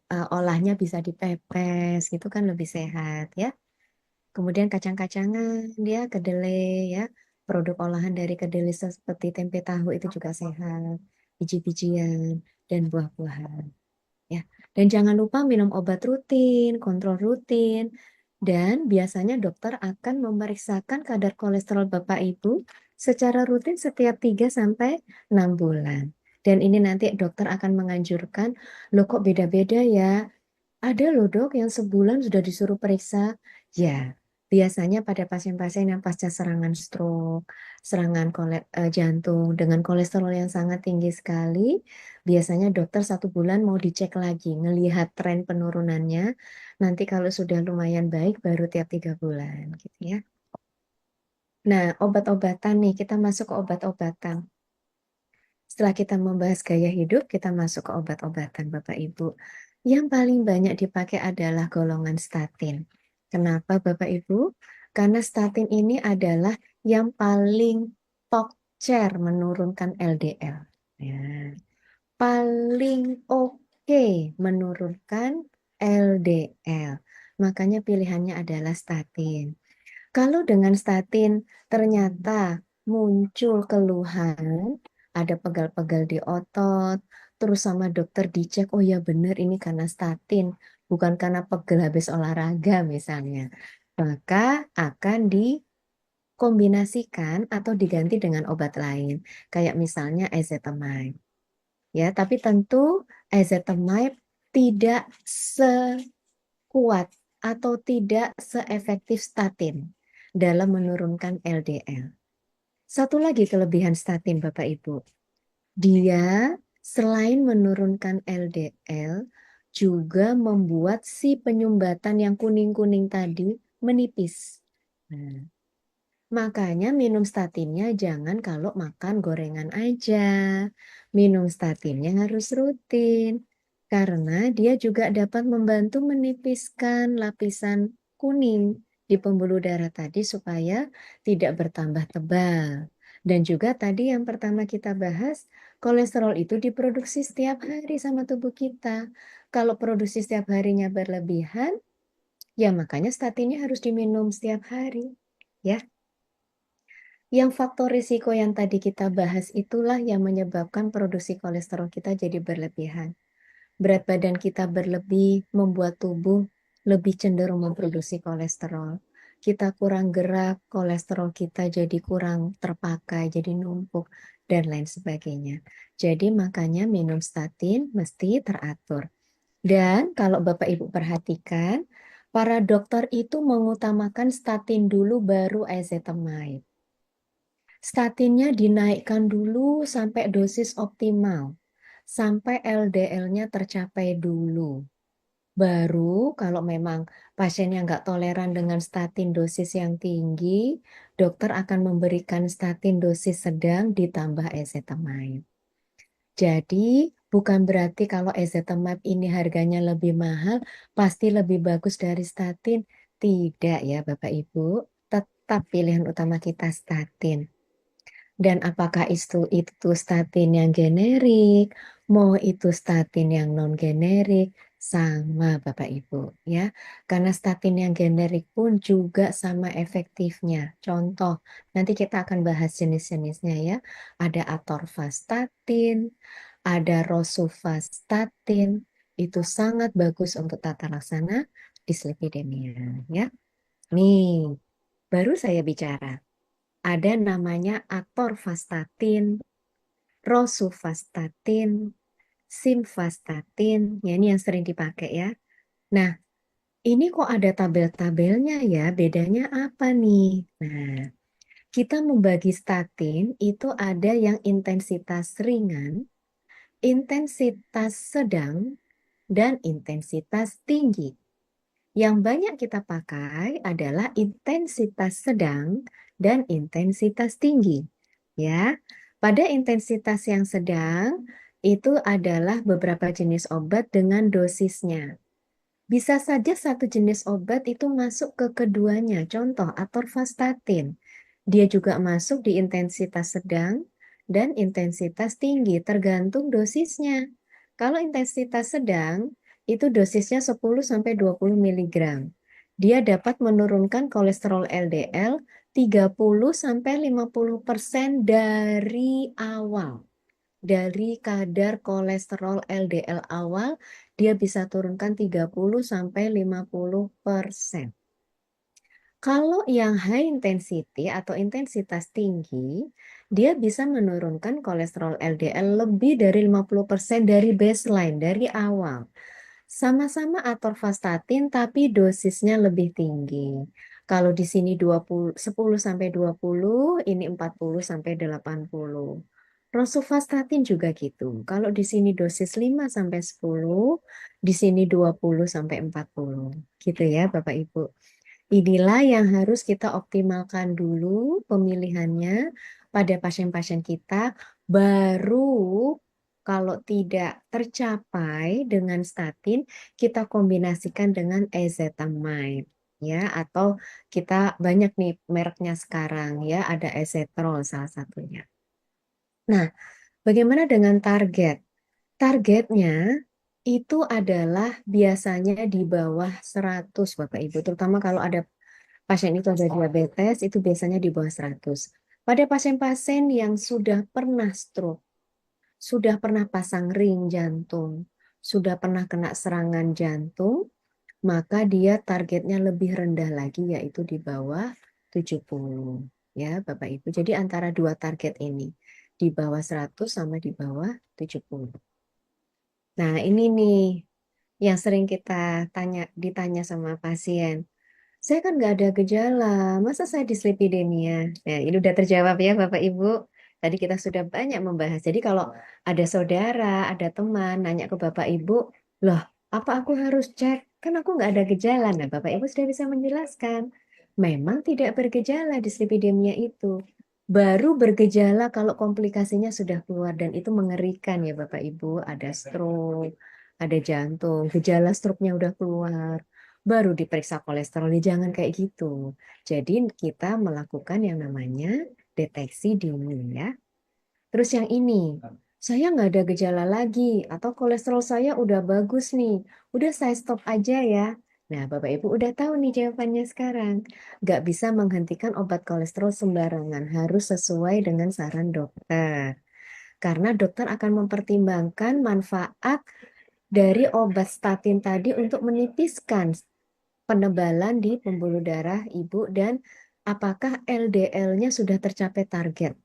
olahnya bisa dipepes, gitu kan lebih sehat ya. Kemudian kacang-kacangan, dia kedelai ya. Produk olahan dari kedelai seperti tempe tahu itu juga sehat. Biji-bijian dan buah-buahan ya. Dan jangan lupa minum obat rutin, kontrol rutin. Dan biasanya dokter akan memeriksakan kadar kolesterol Bapak Ibu secara rutin setiap 3 sampai 6 bulan. Dan ini nanti dokter akan menganjurkan, loh kok beda-beda ya? Ada loh dok yang sebulan sudah disuruh periksa. Ya, biasanya pada pasien-pasien yang pasca serangan stroke, jantung dengan kolesterol yang sangat tinggi sekali, biasanya dokter 1 bulan mau dicek lagi, ngelihat tren penurunannya. Nanti kalau sudah lumayan baik, baru tiap 3 bulan, gitu ya. Nah, obat-obatan nih, kita masuk ke obat-obatan. Setelah kita membahas gaya hidup, kita masuk ke obat-obatan, Bapak Ibu. Yang paling banyak dipakai adalah golongan statin. Kenapa, Bapak Ibu? Karena statin ini adalah yang paling top chair menurunkan LDL. Ya, paling oke menurunkan LDL. Makanya pilihannya adalah statin. Kalau dengan statin ternyata muncul keluhan, ada pegal-pegal di otot, terus sama dokter dicek, oh ya benar ini karena statin, bukan karena pegel habis olahraga misalnya. Maka akan dikombinasikan atau diganti dengan obat lain, kayak misalnya ezetimibe. Ya, tapi tentu ezetimibe tidak sekuat atau tidak seefektif statin dalam menurunkan LDL. Satu lagi kelebihan statin, Bapak Ibu. Dia selain menurunkan LDL, juga membuat si penyumbatan yang kuning-kuning tadi menipis. Nah, makanya minum statinnya jangan kalau makan gorengan aja. Minum statinnya harus rutin. Karena dia juga dapat membantu menipiskan lapisan kuning di pembuluh darah tadi supaya tidak bertambah tebal. Dan juga tadi yang pertama kita bahas, kolesterol itu diproduksi setiap hari sama tubuh kita. Kalau produksi setiap harinya berlebihan, ya makanya statinnya harus diminum setiap hari. Ya, yang faktor risiko yang tadi kita bahas itulah yang menyebabkan produksi kolesterol kita jadi berlebihan. Berat badan kita berlebih membuat tubuh lebih cenderung memproduksi kolesterol. Kita kurang gerak, kolesterol kita jadi kurang terpakai, jadi numpuk, dan lain sebagainya. Jadi makanya minum statin mesti teratur. Dan kalau Bapak Ibu perhatikan, para dokter itu mengutamakan statin dulu baru ezetimibe. Statinnya dinaikkan dulu sampai dosis optimal, sampai LDL-nya tercapai dulu. Baru kalau memang pasiennya nggak toleran dengan statin dosis yang tinggi, dokter akan memberikan statin dosis sedang ditambah ezetimibe. Jadi bukan berarti kalau ezetimibe ini harganya lebih mahal, pasti lebih bagus dari statin. Tidak ya Bapak Ibu, tetap pilihan utama kita statin. Dan apakah itu statin yang generik, mau itu statin yang non generik, sama Bapak Ibu ya. Karena statin yang generik pun juga sama efektifnya. Contoh, nanti kita akan bahas jenis-jenisnya ya. Ada atorvastatin, ada rosuvastatin. Itu sangat bagus untuk tata laksana dislipidemia ya. Nih, baru saya bicara. Ada namanya atorvastatin, rosuvastatin, simvastatin. Ya, ini yang sering dipakai ya. Nah, ini kok ada tabel-tabelnya ya? Bedanya apa nih? Nah, kita membagi statin itu ada yang intensitas ringan, intensitas sedang, dan intensitas tinggi. Yang banyak kita pakai adalah intensitas sedang dan intensitas tinggi. Ya, pada intensitas yang sedang itu adalah beberapa jenis obat dengan dosisnya. Bisa saja satu jenis obat itu masuk ke keduanya. Contoh atorvastatin. Dia juga masuk di intensitas sedang dan intensitas tinggi, tergantung dosisnya. Kalau intensitas sedang, itu dosisnya 10 sampai 20 miligram. Dia dapat menurunkan kolesterol LDL 30 sampai 50% dari awal. Dari kadar kolesterol LDL awal, dia bisa turunkan 30 sampai 50%. Kalau yang high intensity atau intensitas tinggi, dia bisa menurunkan kolesterol LDL lebih dari 50% dari baseline, dari awal. Sama-sama atorvastatin tapi dosisnya lebih tinggi. Kalau di sini 20, 10 sampai 20, ini 40 sampai 80. Rosuvastatin juga gitu. Kalau di sini dosis 5 sampai 10, di sini 20 sampai 40. Gitu ya Bapak Ibu. Inilah yang harus kita optimalkan dulu pemilihannya pada pasien-pasien kita, baru kalau tidak tercapai dengan statin, kita kombinasikan dengan ezetimibe. Ya, atau kita banyak nih mereknya sekarang ya, ada ezetrol salah satunya. Nah, bagaimana dengan target? Targetnya itu adalah biasanya di bawah 100 Bapak Ibu, terutama kalau ada pasien itu ada diabetes, itu biasanya di bawah 100. Pada pasien-pasien yang sudah pernah stroke, sudah pernah pasang ring jantung, sudah pernah kena serangan jantung, maka dia targetnya lebih rendah lagi, yaitu di bawah 70. Ya, Bapak Ibu. Jadi antara dua target ini, di bawah 100 sama di bawah 70. Nah, ini nih yang sering kita ditanya sama pasien. Saya kan nggak ada gejala, masa saya dislipidemia? Nah, ini udah terjawab ya Bapak Ibu. Tadi kita sudah banyak membahas. Jadi kalau ada saudara, ada teman nanya ke Bapak Ibu, loh apa aku harus cek? Kan aku nggak ada gejala. Nah Bapak Ibu sudah bisa menjelaskan. Memang tidak bergejala dislipidemia itu. Baru bergejala kalau komplikasinya sudah keluar dan itu mengerikan ya Bapak Ibu. Ada stroke, ada jantung, gejala stroke-nya udah keluar baru diperiksa kolesterolnya, jangan kayak gitu. Jadi kita melakukan yang namanya deteksi dini ya. Terus yang ini, saya nggak ada gejala lagi, atau kolesterol saya udah bagus nih, udah saya stop aja ya. Nah, Bapak Ibu udah tahu nih jawabannya sekarang. Nggak bisa menghentikan obat kolesterol sembarangan, harus sesuai dengan saran dokter. Karena dokter akan mempertimbangkan manfaat dari obat statin tadi untuk menipiskan penebalan di pembuluh darah ibu dan apakah LDL-nya sudah tercapai target.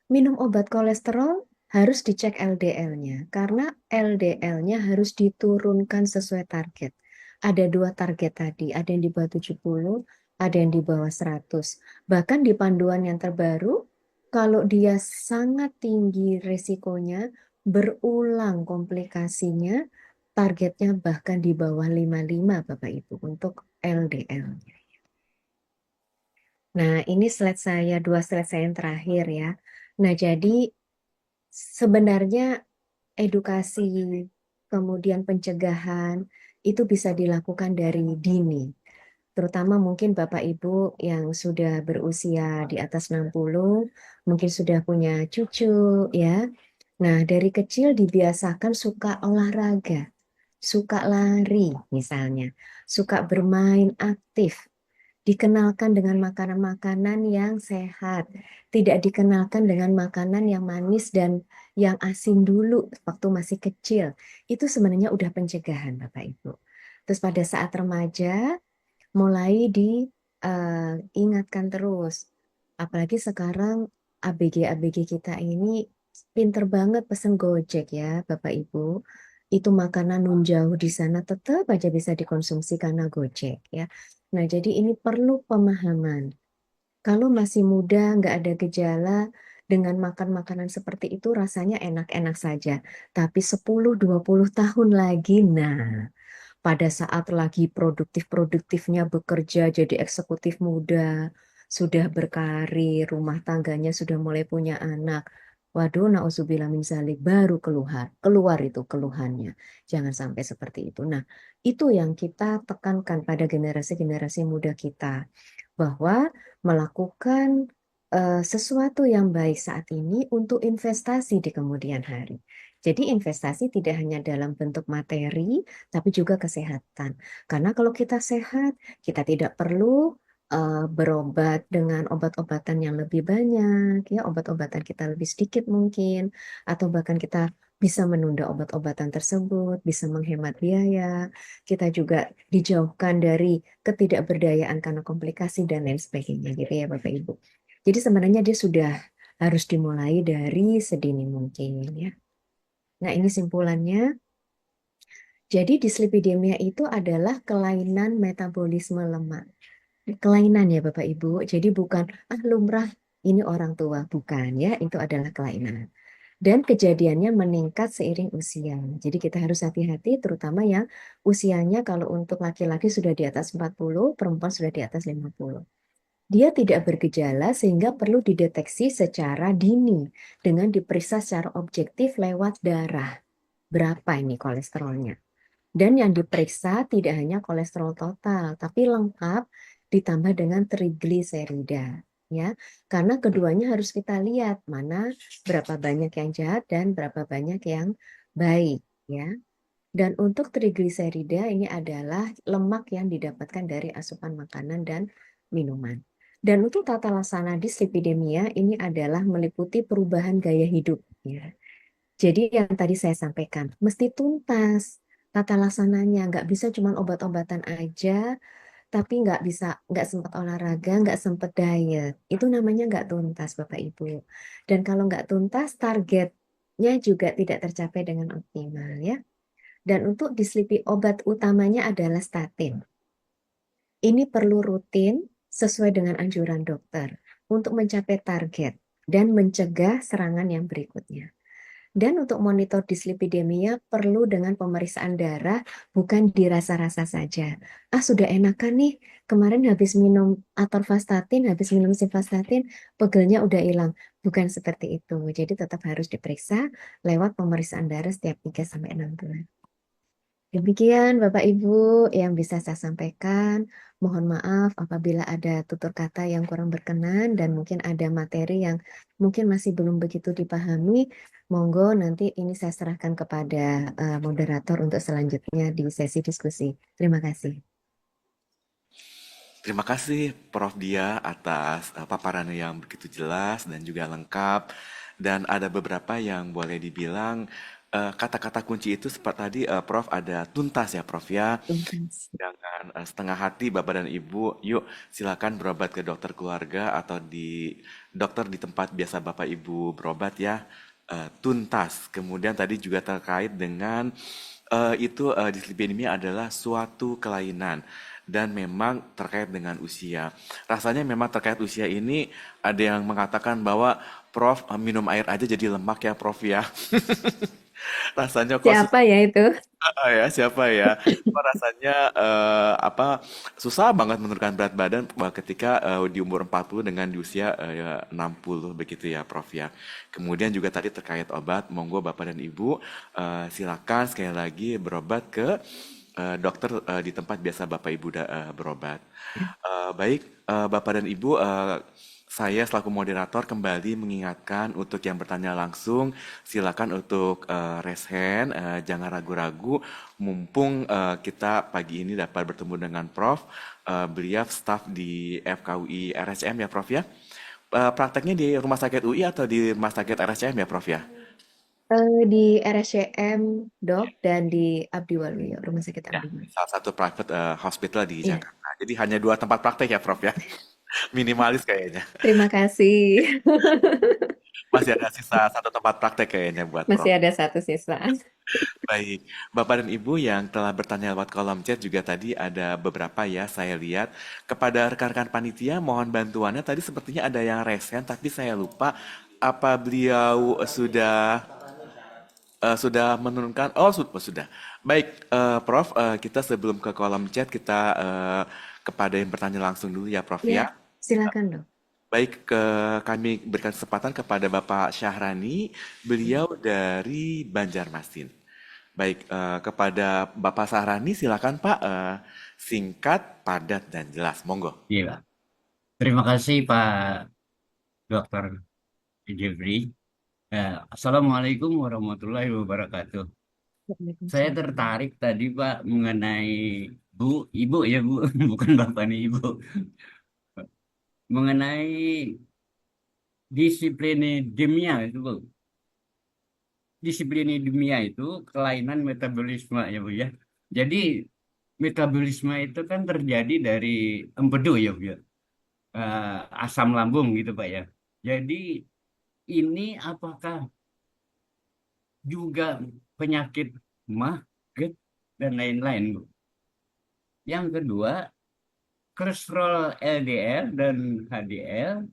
Minum obat kolesterol harus dicek LDL-nya karena LDL-nya harus diturunkan sesuai target. Ada dua target tadi, ada yang di bawah 70, ada yang di bawah 100. Bahkan di panduan yang terbaru, kalau dia sangat tinggi resikonya, berulang komplikasinya, targetnya bahkan di bawah 55 Bapak Ibu untuk LDL-nya. Nah, ini slide saya, dua slide saya yang terakhir ya. Nah, jadi sebenarnya edukasi, kemudian pencegahan, itu bisa dilakukan dari dini. Terutama mungkin Bapak Ibu yang sudah berusia di atas 60, mungkin sudah punya cucu ya. Nah, dari kecil dibiasakan suka olahraga, suka lari misalnya, suka bermain aktif, dikenalkan dengan makanan-makanan yang sehat, tidak dikenalkan dengan makanan yang manis dan yang asin dulu waktu masih kecil. Itu sebenarnya udah pencegahan, Bapak Ibu. Terus pada saat remaja, mulai diingatkan terus. Apalagi sekarang ABG-ABG kita ini pinter banget pesen Gojek ya, Bapak Ibu. Itu makanan nun jauh di sana tetap aja bisa dikonsumsi karena Gojek ya. Nah, jadi ini perlu pemahaman. Kalau masih muda, nggak ada gejala, dengan makan makanan seperti itu rasanya enak-enak saja. Tapi 10-20 tahun lagi, nah, pada saat lagi produktif-produktifnya bekerja jadi eksekutif muda, sudah berkarir, rumah tangganya sudah mulai punya anak. Waduh, nauzubillah min zalik, baru keluar itu keluhannya. Jangan sampai seperti itu. Nah, itu yang kita tekankan pada generasi-generasi muda kita, bahwa melakukan sesuatu yang baik saat ini untuk investasi di kemudian hari. Jadi investasi tidak hanya dalam bentuk materi, tapi juga kesehatan. Karena kalau kita sehat, kita tidak perlu berobat dengan obat-obatan yang lebih banyak, ya obat-obatan kita lebih sedikit mungkin, atau bahkan kita bisa menunda obat-obatan tersebut, bisa menghemat biaya. Kita juga dijauhkan dari ketidakberdayaan karena komplikasi dan lain sebagainya, gitu ya Bapak Ibu. Jadi sebenarnya dia sudah harus dimulai dari sedini mungkin ya. Nah, ini simpulannya. Jadi dislipidemia itu adalah kelainan metabolisme lemak. Kelainan ya Bapak Ibu. Jadi bukan lumrah ini orang tua, bukan ya. Itu adalah kelainan. Dan kejadiannya meningkat seiring usia. Jadi kita harus hati-hati terutama yang usianya kalau untuk laki-laki sudah di atas 40, perempuan sudah di atas 50. Dia tidak bergejala sehingga perlu dideteksi secara dini dengan diperiksa secara objektif lewat darah. Berapa ini kolesterolnya? Dan yang diperiksa tidak hanya kolesterol total, tapi lengkap ditambah dengan trigliserida, ya. Karena keduanya harus kita lihat mana berapa banyak yang jahat dan berapa banyak yang baik, ya. Dan untuk trigliserida ini adalah lemak yang didapatkan dari asupan makanan dan minuman. Dan untuk tata laksana dislipidemia ini adalah meliputi perubahan gaya hidup, ya. Jadi yang tadi saya sampaikan, mesti tuntas tata laksananya. Nggak bisa cuma obat-obatan aja, tapi nggak sempat olahraga, nggak sempat diet. Itu namanya nggak tuntas, Bapak Ibu. Dan kalau nggak tuntas, targetnya juga tidak tercapai dengan optimal, ya. Dan untuk dislipi obat utamanya adalah statin. Ini perlu rutin sesuai dengan anjuran dokter untuk mencapai target dan mencegah serangan yang berikutnya. Dan untuk monitor dislipidemia perlu dengan pemeriksaan darah, bukan dirasa-rasa saja. Sudah enakan nih, kemarin habis minum atorvastatin, habis minum simvastatin, pegelnya udah hilang. Bukan seperti itu. Jadi tetap harus diperiksa lewat pemeriksaan darah setiap 3 sampai 6 bulan. Demikian Bapak Ibu yang bisa saya sampaikan. Mohon maaf apabila ada tutur kata yang kurang berkenan dan mungkin ada materi yang mungkin masih belum begitu dipahami. Monggo nanti ini saya serahkan kepada moderator untuk selanjutnya di sesi diskusi. Terima kasih. Terima kasih Prof. Dia atas paparan yang begitu jelas dan juga lengkap. Dan ada beberapa yang boleh dibilang kata-kata kunci itu seperti tadi Prof ada tuntas ya Prof ya. Terima kasih. Jangan setengah hati Bapak dan Ibu, yuk silakan berobat ke dokter keluarga atau di dokter di tempat biasa Bapak Ibu berobat ya. Tuntas. Kemudian tadi juga terkait dengan dislipidemia adalah suatu kelainan dan memang terkait dengan usia. Rasanya memang terkait usia ini ada yang mengatakan bahwa Prof minum air aja jadi lemak ya Prof ya. Rasanya kok Siapa ya itu? ya siapa ya? Kok rasanya apa susah banget menurunkan berat badan ketika di umur 40 dengan di usia 60 begitu ya Prof ya. Kemudian juga tadi terkait obat, monggo Bapak dan Ibu silakan sekali lagi berobat ke dokter di tempat biasa Bapak Ibu berobat. Baik, Bapak dan Ibu, saya selaku moderator kembali mengingatkan untuk yang bertanya langsung, silakan untuk raise hand, jangan ragu-ragu, mumpung kita pagi ini dapat bertemu dengan Prof. Beliau staf di FKUI RSCM ya Prof ya. Prakteknya di Rumah Sakit UI atau di Rumah Sakit RSCM ya Prof ya? Di RSCM Dok dan di Abdiwaluyo, Rumah Sakit Ya, Abdiwaluyo. salah satu private hospital di Iya, Jakarta. Jadi hanya dua tempat praktek ya Prof ya. Minimalis kayaknya. terima kasih. Masih ada sisa satu tempat praktek kayaknya buat Masih Prof. ada satu sisa. Baik, Bapak dan Ibu yang telah bertanya lewat kolom chat juga tadi ada beberapa ya saya lihat. Kepada rekan-rekan panitia mohon bantuannya tadi sepertinya ada yang resen tapi saya lupa apa beliau sudah menurunkan sudah. Baik, Prof, kita sebelum ke kolom chat kita kepada yang bertanya langsung dulu ya Prof Ya, ya. silakan Dok. Baik, kami berikan kesempatan kepada Bapak Syahrani, beliau dari Banjarmasin. Baik, kepada Bapak Syahrani silakan Pak, singkat, padat, dan jelas. Monggo. Iya, terima kasih Pak Dokter Jeffrey. Assalamualaikum warahmatullahi wabarakatuh. Saya Waalaikumsalam. tertarik tadi Pak mengenai Bu, Ibu ya Bu, bukan Bapak nih Ibu, mengenai disiplin itu Bu. Disiplin itu kelainan metabolisme ya Bu ya. Jadi metabolisme itu kan terjadi dari empedu ya Bu ya. Asam lambung gitu Pak ya. Jadi ini apakah juga penyakit mah, GERD, dan lain-lain, Bu. Yang kedua, kolesterol LDL dan HDL,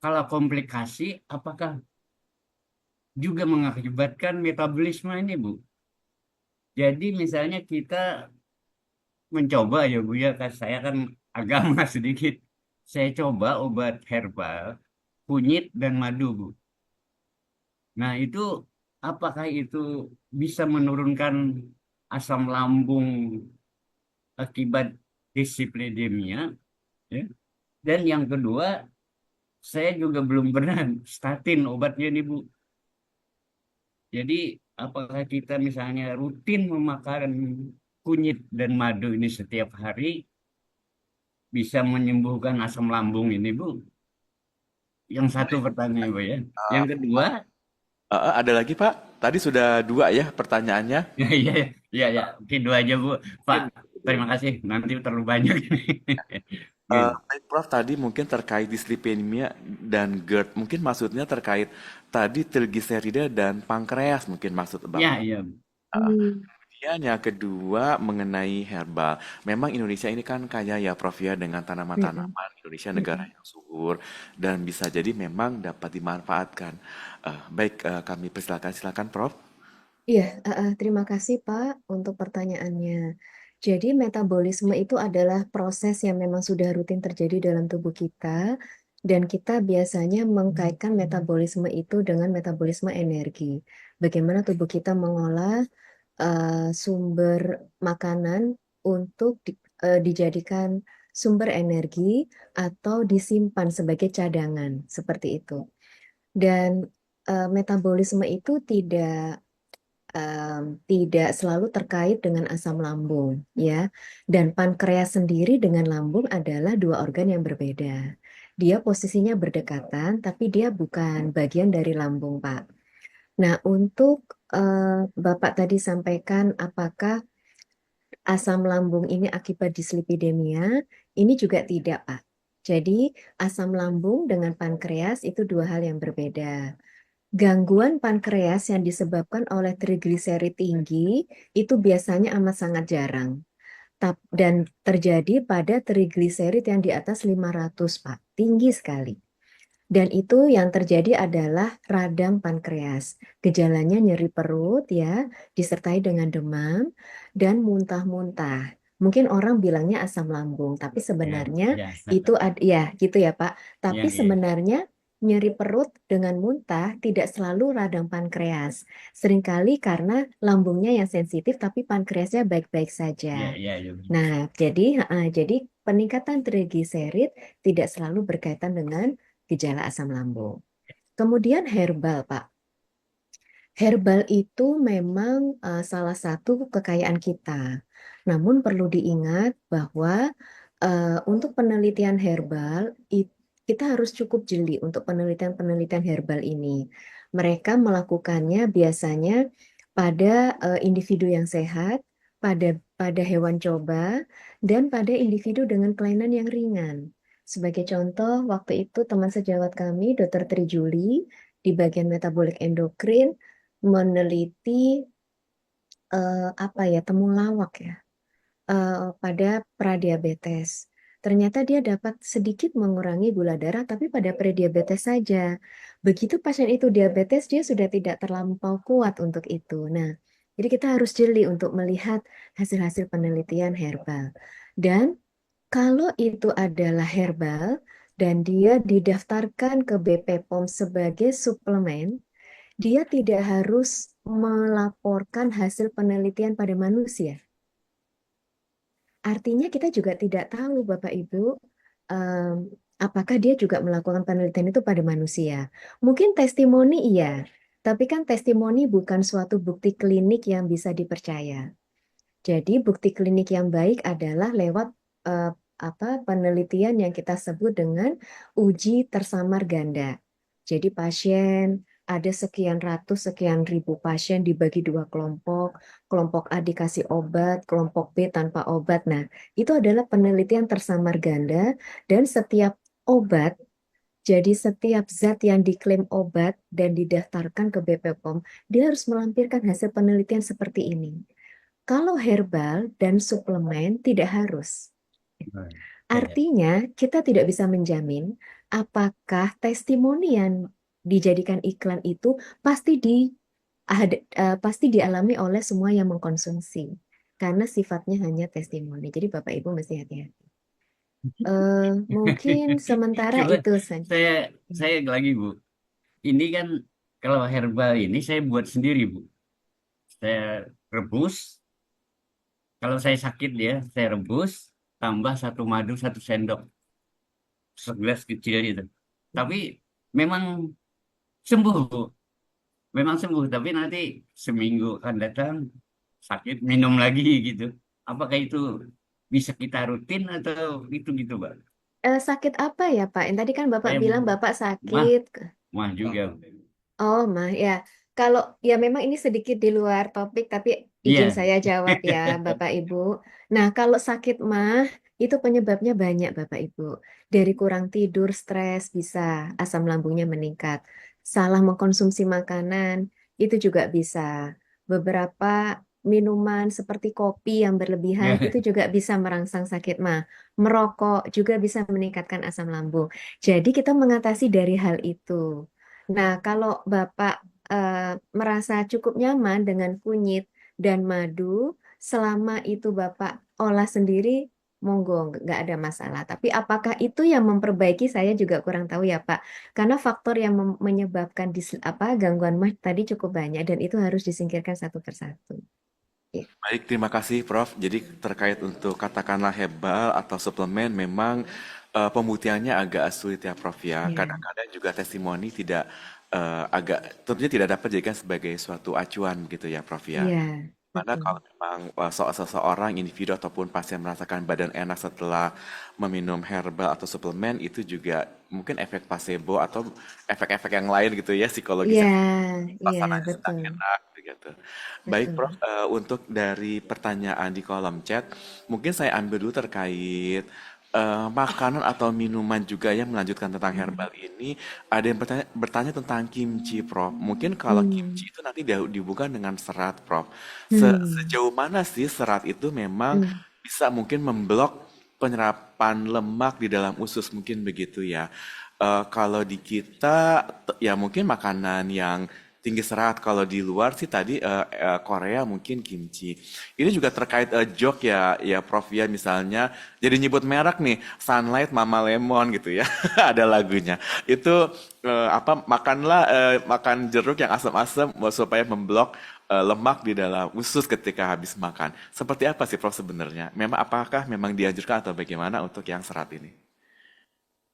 kalau komplikasi, apakah juga mengakibatkan metabolisme ini, Bu? Jadi misalnya kita mencoba ya, Bu, ya, kan saya kan agama sedikit. Saya coba obat herbal, kunyit, dan madu, Bu. Nah, itu apakah itu bisa menurunkan asam lambung akibat dislipidemia, ya. Dan yang kedua, saya juga belum pernah statin obatnya nih Bu. Jadi apakah kita misalnya rutin memakan kunyit dan madu ini setiap hari bisa menyembuhkan asam lambung ini Bu? Yang satu pertanyaan Bu ya. Yang kedua, Ada lagi Pak? Tadi sudah dua ya pertanyaannya. ya ya ya ya, mungkin dua aja Bu. Pak, Mungkin terima kasih. Nanti terlalu banyak ini. Gitu. baik Prof tadi mungkin terkait dislipidemia dan GERD. Mungkin maksudnya terkait tadi trigliserida dan pankreas mungkin maksud Ya, Bapak. iya, Bu. Hmm, Kemudian yang kedua mengenai herbal. Memang Indonesia ini kan kaya ya Prof ya dengan mm-mm, tanaman-tanaman. Indonesia negara mm-mm. yang subur dan bisa jadi memang dapat dimanfaatkan. Baik, kami persilakan silakan Prof. Iya, terima kasih Pak untuk pertanyaannya. Jadi metabolisme itu adalah proses yang memang sudah rutin terjadi dalam tubuh kita dan kita biasanya mengkaitkan metabolisme itu dengan metabolisme energi. Bagaimana tubuh kita mengolah sumber makanan untuk dijadikan sumber energi atau disimpan sebagai cadangan seperti itu. Dan metabolisme itu tidak selalu terkait dengan asam lambung, ya. Dan pankreas sendiri dengan lambung adalah dua organ yang berbeda. Dia posisinya berdekatan, tapi dia bukan bagian dari lambung, Pak. Nah, untuk Bapak tadi sampaikan apakah asam lambung ini akibat dislipidemia, ini juga tidak, Pak. Jadi, asam lambung dengan pankreas itu dua hal yang berbeda. Gangguan pankreas yang disebabkan oleh trigliserid tinggi itu biasanya amat sangat jarang. Dan terjadi pada trigliserid yang di atas 500, Pak. Tinggi sekali. Dan itu yang terjadi adalah radang pankreas. Gejalanya nyeri perut ya, disertai dengan demam dan muntah-muntah. Mungkin orang bilangnya asam lambung, tapi Ya, sebenarnya biasa. itu ya gitu ya Pak. Tapi Ya, ya. sebenarnya nyeri perut dengan muntah tidak selalu radang pankreas. Seringkali karena lambungnya yang sensitif tapi pankreasnya baik-baik saja. Ya, ya, ya. Nah, jadi peningkatan trigliserid tidak selalu berkaitan dengan gejala asam lambung. Kemudian herbal, Pak. Herbal itu memang salah satu kekayaan kita. Namun perlu diingat bahwa untuk penelitian herbal, kita harus cukup jeli untuk penelitian-penelitian herbal ini. Mereka melakukannya biasanya pada individu yang sehat, pada hewan coba, dan pada individu dengan kelainan yang ringan. Sebagai contoh, waktu itu teman sejawat kami, Dr. Trijuli, di bagian metabolik endokrin, meneliti apa ya, temulawak ya, pada pradiabetes. Ternyata dia dapat sedikit mengurangi gula darah, tapi pada prediabetes saja. Begitu pasien itu diabetes, dia sudah tidak terlampau kuat untuk itu. Nah, jadi kita harus jeli untuk melihat hasil-hasil penelitian herbal. Dan kalau itu adalah herbal dan dia didaftarkan ke BP POM sebagai suplemen, dia tidak harus melaporkan hasil penelitian pada manusia. Artinya kita juga tidak tahu, Bapak Ibu, em, apakah dia juga melakukan penelitian itu pada manusia. Mungkin testimoni iya, tapi kan testimoni bukan suatu bukti klinik yang bisa dipercaya. Jadi bukti klinik yang baik adalah lewat eh, penelitian yang kita sebut dengan uji tersamar ganda. Jadi pasien ada sekian ratus, sekian ribu pasien dibagi dua kelompok. Kelompok A dikasih obat, kelompok B tanpa obat. Nah, itu adalah penelitian tersamar ganda dan setiap obat, jadi setiap zat yang diklaim obat dan didaftarkan ke BPOM, dia harus melampirkan hasil penelitian seperti ini. Kalau herbal dan suplemen tidak harus. Ya, ya. Artinya, kita tidak bisa menjamin apakah testimoni yang dijadikan iklan itu pasti dialami oleh semua yang mengkonsumsi. Karena sifatnya hanya testimoni. Jadi Bapak Ibu mesti hati-hati. Mungkin sementara Coba itu saja. saya saya lagi Bu. Ini kan kalau herbal ini saya buat sendiri Bu. Saya rebus. Kalau saya sakit ya, saya rebus, tambah satu madu 1 sendok, segelas kecil itu. Tapi memang sembuh Bu. Memang sembuh. Tapi nanti seminggu akan datang sakit minum lagi gitu. Apakah itu bisa kita rutin atau itu gitu Pak? Sakit apa ya Pak? Yang tadi kan Bapak Saya bilang Bapak mah sakit. mah juga. Oh, mah ya. Kalau ya memang ini sedikit di luar topik, tapi izin Iya. saya jawab ya, Bapak Ibu. Nah, kalau sakit mah itu penyebabnya banyak, Bapak Ibu. Dari kurang tidur, stres bisa asam lambungnya meningkat. Salah mengkonsumsi makanan itu juga bisa. Beberapa minuman seperti kopi yang berlebihan itu juga bisa merangsang sakit mah. Merokok juga bisa meningkatkan asam lambung. Jadi kita mengatasi dari hal itu. Nah, kalau Bapak merasa cukup nyaman dengan kunyit dan madu, selama itu Bapak olah sendiri, monggo, nggak ada masalah. Tapi apakah itu yang memperbaiki, saya juga kurang tahu ya Pak. Karena faktor yang menyebabkan gangguan mah tadi cukup banyak dan itu harus disingkirkan satu persatu. Ya, Baik, terima kasih Prof. Jadi terkait untuk katakanlah herbal atau suplemen memang pembuktiannya agak sulit ya Prof ya. ya, Kadang-kadang juga testimoni tidak agak tentunya tidak dapat dijadikan sebagai suatu acuan gitu ya Prof ya. ya, Mana betul. kalau memang seseorang individu ataupun pasien merasakan badan enak setelah meminum herbal atau suplemen itu juga mungkin efek placebo atau efek-efek yang lain gitu ya Iya, psikologisnya iya, suasananya sedang betul, enak gitu. Baik, Prof, betul. untuk dari pertanyaan di kolom chat, mungkin saya ambil dulu terkait makanan atau minuman juga yang melanjutkan tentang Hmm, herbal ini. Ada yang bertanya tentang kimchi, Prof. Mungkin kalau hmm, kimchi itu nanti dihubungkan dengan serat, Prof. hmm, Sejauh mana sih serat itu memang hmm. bisa mungkin memblok penyerapan lemak di dalam usus mungkin begitu ya. Kalau di kita ya mungkin makanan yang tinggi serat. Kalau di luar sih tadi Korea mungkin kimchi. Ini juga terkait joke ya ya Prof ya misalnya jadi nyebut merek nih Sunlight Mama Lemon gitu ya. Ada lagunya. Itu apa makanlah makan jeruk yang asam-asam supaya memblok lemak di dalam usus ketika habis makan. Seperti apa sih Prof sebenarnya? Memang apakah memang dianjurkan atau bagaimana untuk yang serat ini?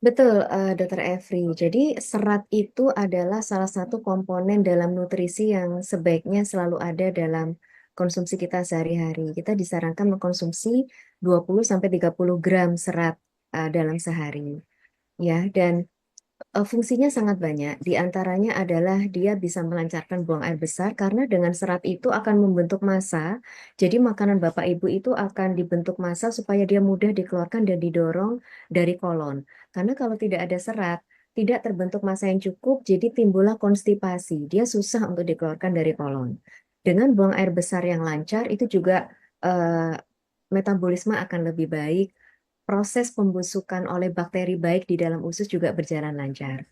Betul, Dokter Evri. Jadi serat itu adalah salah satu komponen dalam nutrisi yang sebaiknya selalu ada dalam konsumsi kita sehari-hari. Kita disarankan mengkonsumsi 20 sampai 30 gram serat dalam sehari. Ya, dan fungsinya sangat banyak. Di antaranya adalah dia bisa melancarkan buang air besar karena dengan serat itu akan membentuk massa. Jadi makanan Bapak Ibu itu akan dibentuk massa supaya dia mudah dikeluarkan dan didorong dari kolon. Karena kalau tidak ada serat, tidak terbentuk massa yang cukup, jadi timbullah konstipasi. Dia susah untuk dikeluarkan dari kolon. Dengan buang air besar yang lancar, itu juga eh, metabolisme akan lebih baik, proses pembusukan oleh bakteri baik di dalam usus juga berjalan lancar.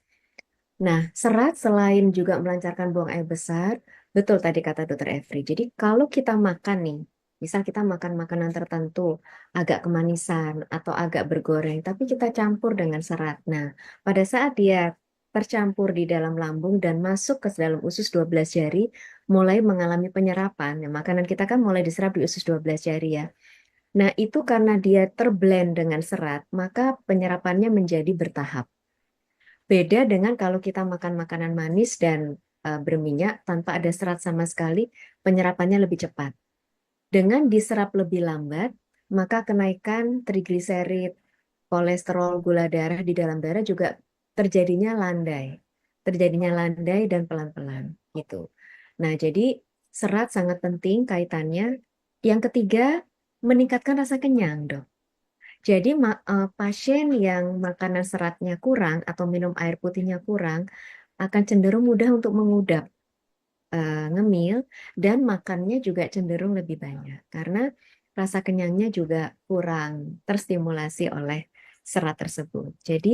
Nah, serat selain juga melancarkan buang air besar, betul tadi kata Dokter Evri. Jadi kalau kita makan nih, misal kita makan makanan tertentu, agak kemanisan atau agak bergoreng, tapi kita campur dengan serat. Nah, pada saat dia tercampur di dalam lambung dan masuk ke dalam usus 12 jari, mulai mengalami penyerapan. Nah, makanan kita kan mulai diserap di usus 12 jari ya. Nah, itu karena dia terblend dengan serat, maka penyerapannya menjadi bertahap. Beda dengan kalau kita makan makanan manis dan berminyak tanpa ada serat sama sekali, penyerapannya lebih cepat. Dengan diserap lebih lambat, maka kenaikan trigliserid, kolesterol, gula darah di dalam darah juga terjadinya landai. Terjadinya landai dan pelan-pelan gitu. Nah, jadi serat sangat penting kaitannya. Yang ketiga, meningkatkan rasa kenyang, Dok. Jadi pasien yang makanan seratnya kurang atau minum air putihnya kurang akan cenderung mudah untuk mengudap, ngemil, dan makannya juga cenderung lebih banyak karena rasa kenyangnya juga kurang terstimulasi oleh serat tersebut. Jadi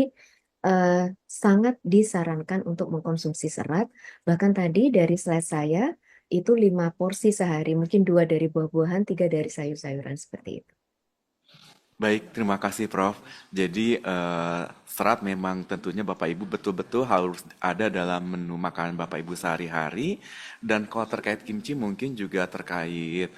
eh, sangat disarankan untuk mengkonsumsi serat. Bahkan tadi dari slide saya itu 5 porsi sehari, mungkin 2 dari buah-buahan, 3 dari sayur-sayuran seperti itu. Baik, terima kasih Prof. Jadi serat memang tentunya Bapak Ibu betul-betul harus ada dalam menu makanan Bapak Ibu sehari-hari. Dan kalau terkait kimchi mungkin juga terkait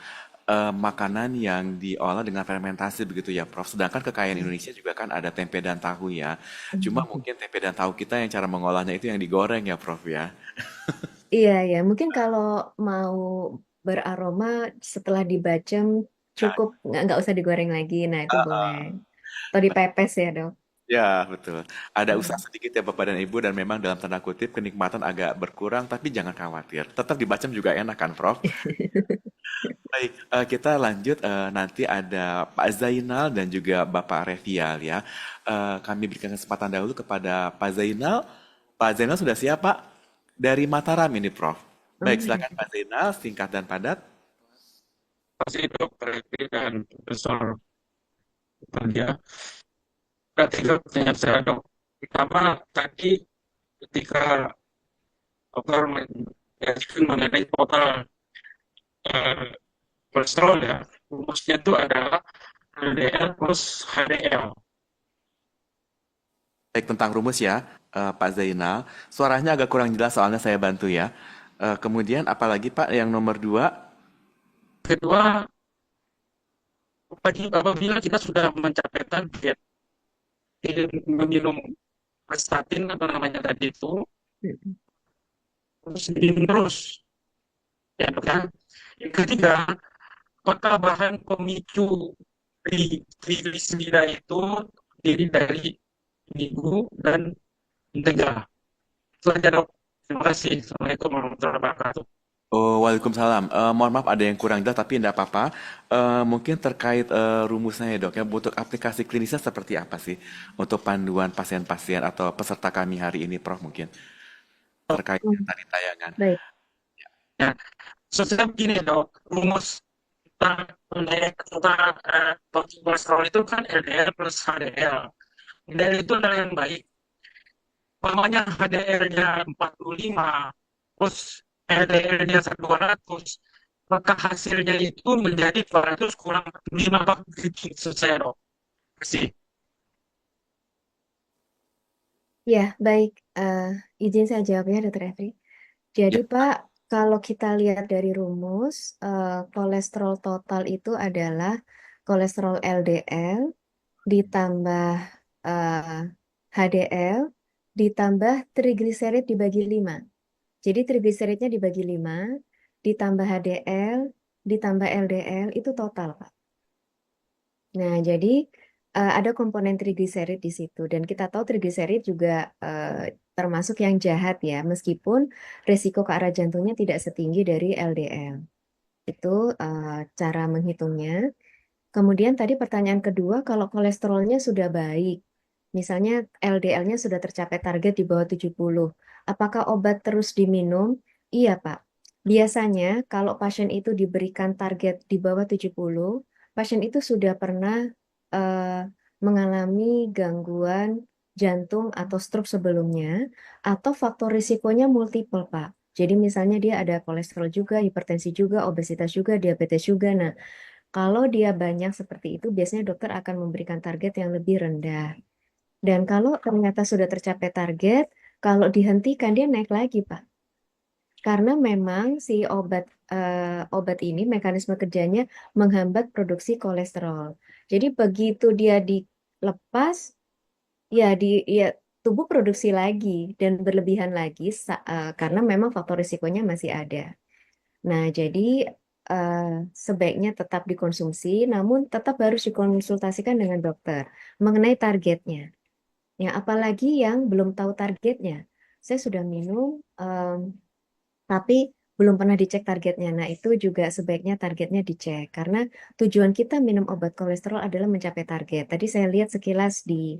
makanan yang diolah dengan fermentasi begitu ya Prof. Sedangkan kekayaan Indonesia juga kan ada tempe dan tahu ya. Cuma mungkin tempe dan tahu kita yang cara mengolahnya itu yang digoreng ya Prof ya. Iya, ya. Mungkin kalau mau beraroma setelah dibacem cukup nggak usah digoreng lagi. Nah, itu boleh. Atau dipepes ya, Dok. Ya, betul. Ada usaha Hmm. sedikit ya Bapak dan Ibu dan memang dalam tanda kutip kenikmatan agak berkurang tapi jangan khawatir. Tetap dibacem juga enak kan, Prof? Baik, kita lanjut nanti ada Pak Zainal dan juga Bapak Revial ya. Kami berikan kesempatan dahulu kepada Pak Zainal. Pak Zainal sudah siap, Pak? Dari Mataram ini, Prof. Baik, Oh, silakan Pak Zainal, singkat dan padat. Pasti itu berarti dan besar kerja. Berarti itu pertanyaan saya dok. Pertama tadi ketika dokter menjelaskan mengenai total eh, kolesterol ya, rumusnya itu adalah LDL plus HDL. Baik, tentang rumus ya, Pak Zainal. Suaranya agak kurang jelas soalnya saya bantu ya. Kemudian apalagi Pak yang nomor dua? kedua, apabila kita sudah mencapai target meminum statin apa namanya tadi itu, Mm-mm. terus diminum terus, ya dok ya. Yang ketiga, apakah bahan pemicu trigliserida itu terdiri dari terigu dan mentega? Itu aja dok. Terima kasih. Assalamualaikum warahmatullahi wabarakatuh. Oh, Waalaikumsalam. Mohon maaf ada yang kurang jelas tapi tidak apa-apa. Mungkin terkait rumusnya ya dok ya, untuk aplikasi klinisnya seperti apa sih untuk panduan pasien-pasien atau peserta kami hari ini, Prof mungkin terkait Oh, yang tadi tayangan. baik. Ya, sebenarnya begini dok, rumus tentang kolesterol itu kan LDL plus HDL. LDL itu adalah yang baik. Umpamanya HDL-nya 45, terus LDL-nya 200, maka hasilnya itu menjadi 200 kurang 45 begitu selesai dok. Terima kasih. Ya, baik. Izin saya jawabnya, Dr. Efri. Jadi, Ya, Pak, kalau kita lihat dari rumus, kolesterol total itu adalah kolesterol LDL ditambah eh, HDL ditambah trigliserid dibagi 5. Jadi trigliseridnya dibagi 5, ditambah HDL, ditambah LDL, itu total, Pak. Nah, jadi ada komponen trigliserid di situ. Dan kita tahu trigliserid juga termasuk yang jahat ya, meskipun resiko ke arah jantungnya tidak setinggi dari LDL. Itu cara menghitungnya. Kemudian tadi pertanyaan kedua, kalau kolesterolnya sudah baik, misalnya LDL-nya sudah tercapai target di bawah 70, apakah obat terus diminum? Iya, Pak. Biasanya kalau pasien itu diberikan target di bawah 70, pasien itu sudah pernah eh, mengalami gangguan jantung atau stroke sebelumnya, atau faktor risikonya multiple, Pak. Jadi misalnya dia ada kolesterol juga, hipertensi juga, obesitas juga, diabetes juga. Nah, kalau dia banyak seperti itu, biasanya dokter akan memberikan target yang lebih rendah. Dan kalau ternyata sudah tercapai target, kalau dihentikan dia naik lagi, Pak. Karena memang si obat ini mekanisme kerjanya menghambat produksi kolesterol. Jadi begitu dia dilepas, ya ya tubuh produksi lagi dan berlebihan lagi karena memang faktor risikonya masih ada. Nah, jadi eh, sebaiknya tetap dikonsumsi, namun tetap harus dikonsultasikan dengan dokter mengenai targetnya. Ya, apalagi yang belum tahu targetnya. Saya sudah minum, tapi belum pernah dicek targetnya. Nah, itu juga sebaiknya targetnya dicek, karena tujuan kita minum obat kolesterol adalah mencapai target. Tadi saya lihat sekilas di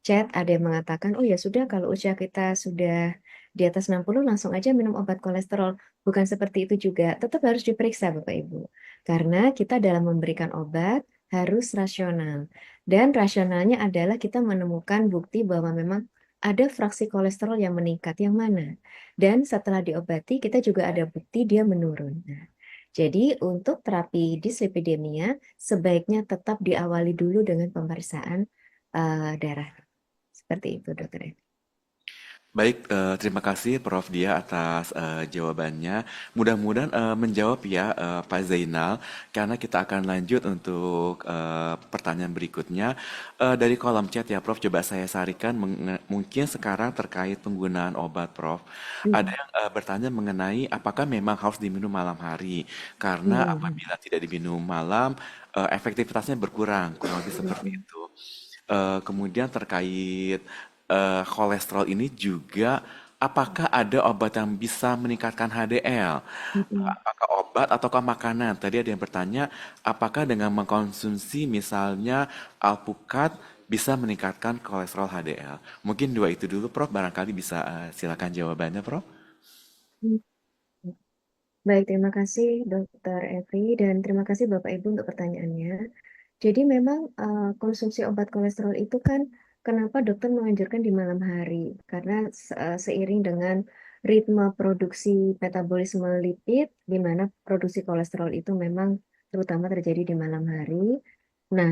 chat ada yang mengatakan, oh ya sudah kalau usia kita sudah di atas 60 langsung aja minum obat kolesterol. Bukan seperti itu juga, tetap harus diperiksa Bapak Ibu. Karena kita dalam memberikan obat harus rasional. Dan rasionalnya adalah kita menemukan bukti bahwa memang ada fraksi kolesterol yang meningkat yang mana. Dan setelah diobati kita juga ada bukti dia menurun. Nah, jadi untuk terapi dislipidemia sebaiknya tetap diawali dulu dengan pemeriksaan darah. Seperti itu, dokter. baik, terima kasih Prof Dia atas jawabannya. Mudah-mudahan menjawab ya Pak Zainal, karena kita akan lanjut untuk pertanyaan berikutnya. Dari kolom chat ya Prof, coba saya sarikan mungkin sekarang terkait penggunaan obat Prof. Ada Mm, yang bertanya mengenai apakah memang harus diminum malam hari, karena mm, apabila tidak diminum malam, efektivitasnya berkurang, kurang lebih seperti mm, itu. Kemudian terkait kolesterol ini juga apakah ada obat yang bisa meningkatkan HDL? mm, mm. Apakah obat ataukah makanan? Tadi ada yang bertanya, apakah dengan mengkonsumsi misalnya alpukat bisa meningkatkan kolesterol HDL? Mungkin dua itu dulu, Prof. Barangkali bisa silakan jawabannya, Prof. Mm. Baik, terima kasih Dokter Evri dan terima kasih Bapak Ibu untuk pertanyaannya. Jadi memang konsumsi obat kolesterol itu kan kenapa dokter menganjurkan di malam hari? Karena seiring dengan ritme produksi metabolisme lipid, di mana produksi kolesterol itu memang terutama terjadi di malam hari. Nah,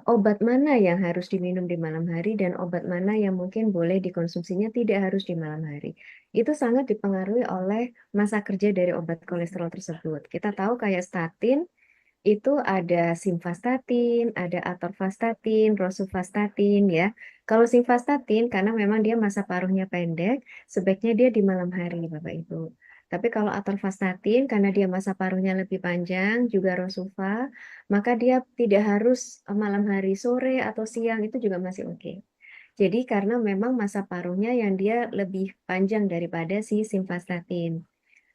Obat mana yang harus diminum di malam hari dan obat mana yang mungkin boleh dikonsumsinya tidak harus di malam hari. Itu sangat dipengaruhi oleh masa kerja dari obat kolesterol tersebut. Kita tahu kayak statin itu ada simvastatin, ada atorvastatin, rosuvastatin ya. Kalau simvastatin karena memang dia masa paruhnya pendek, sebaiknya dia di malam hari, Bapak Ibu. Tapi kalau atorvastatin karena dia masa paruhnya lebih panjang, juga rosuva, maka dia tidak harus malam hari, sore atau siang itu juga masih oke. Jadi karena memang masa paruhnya yang dia lebih panjang daripada si simvastatin.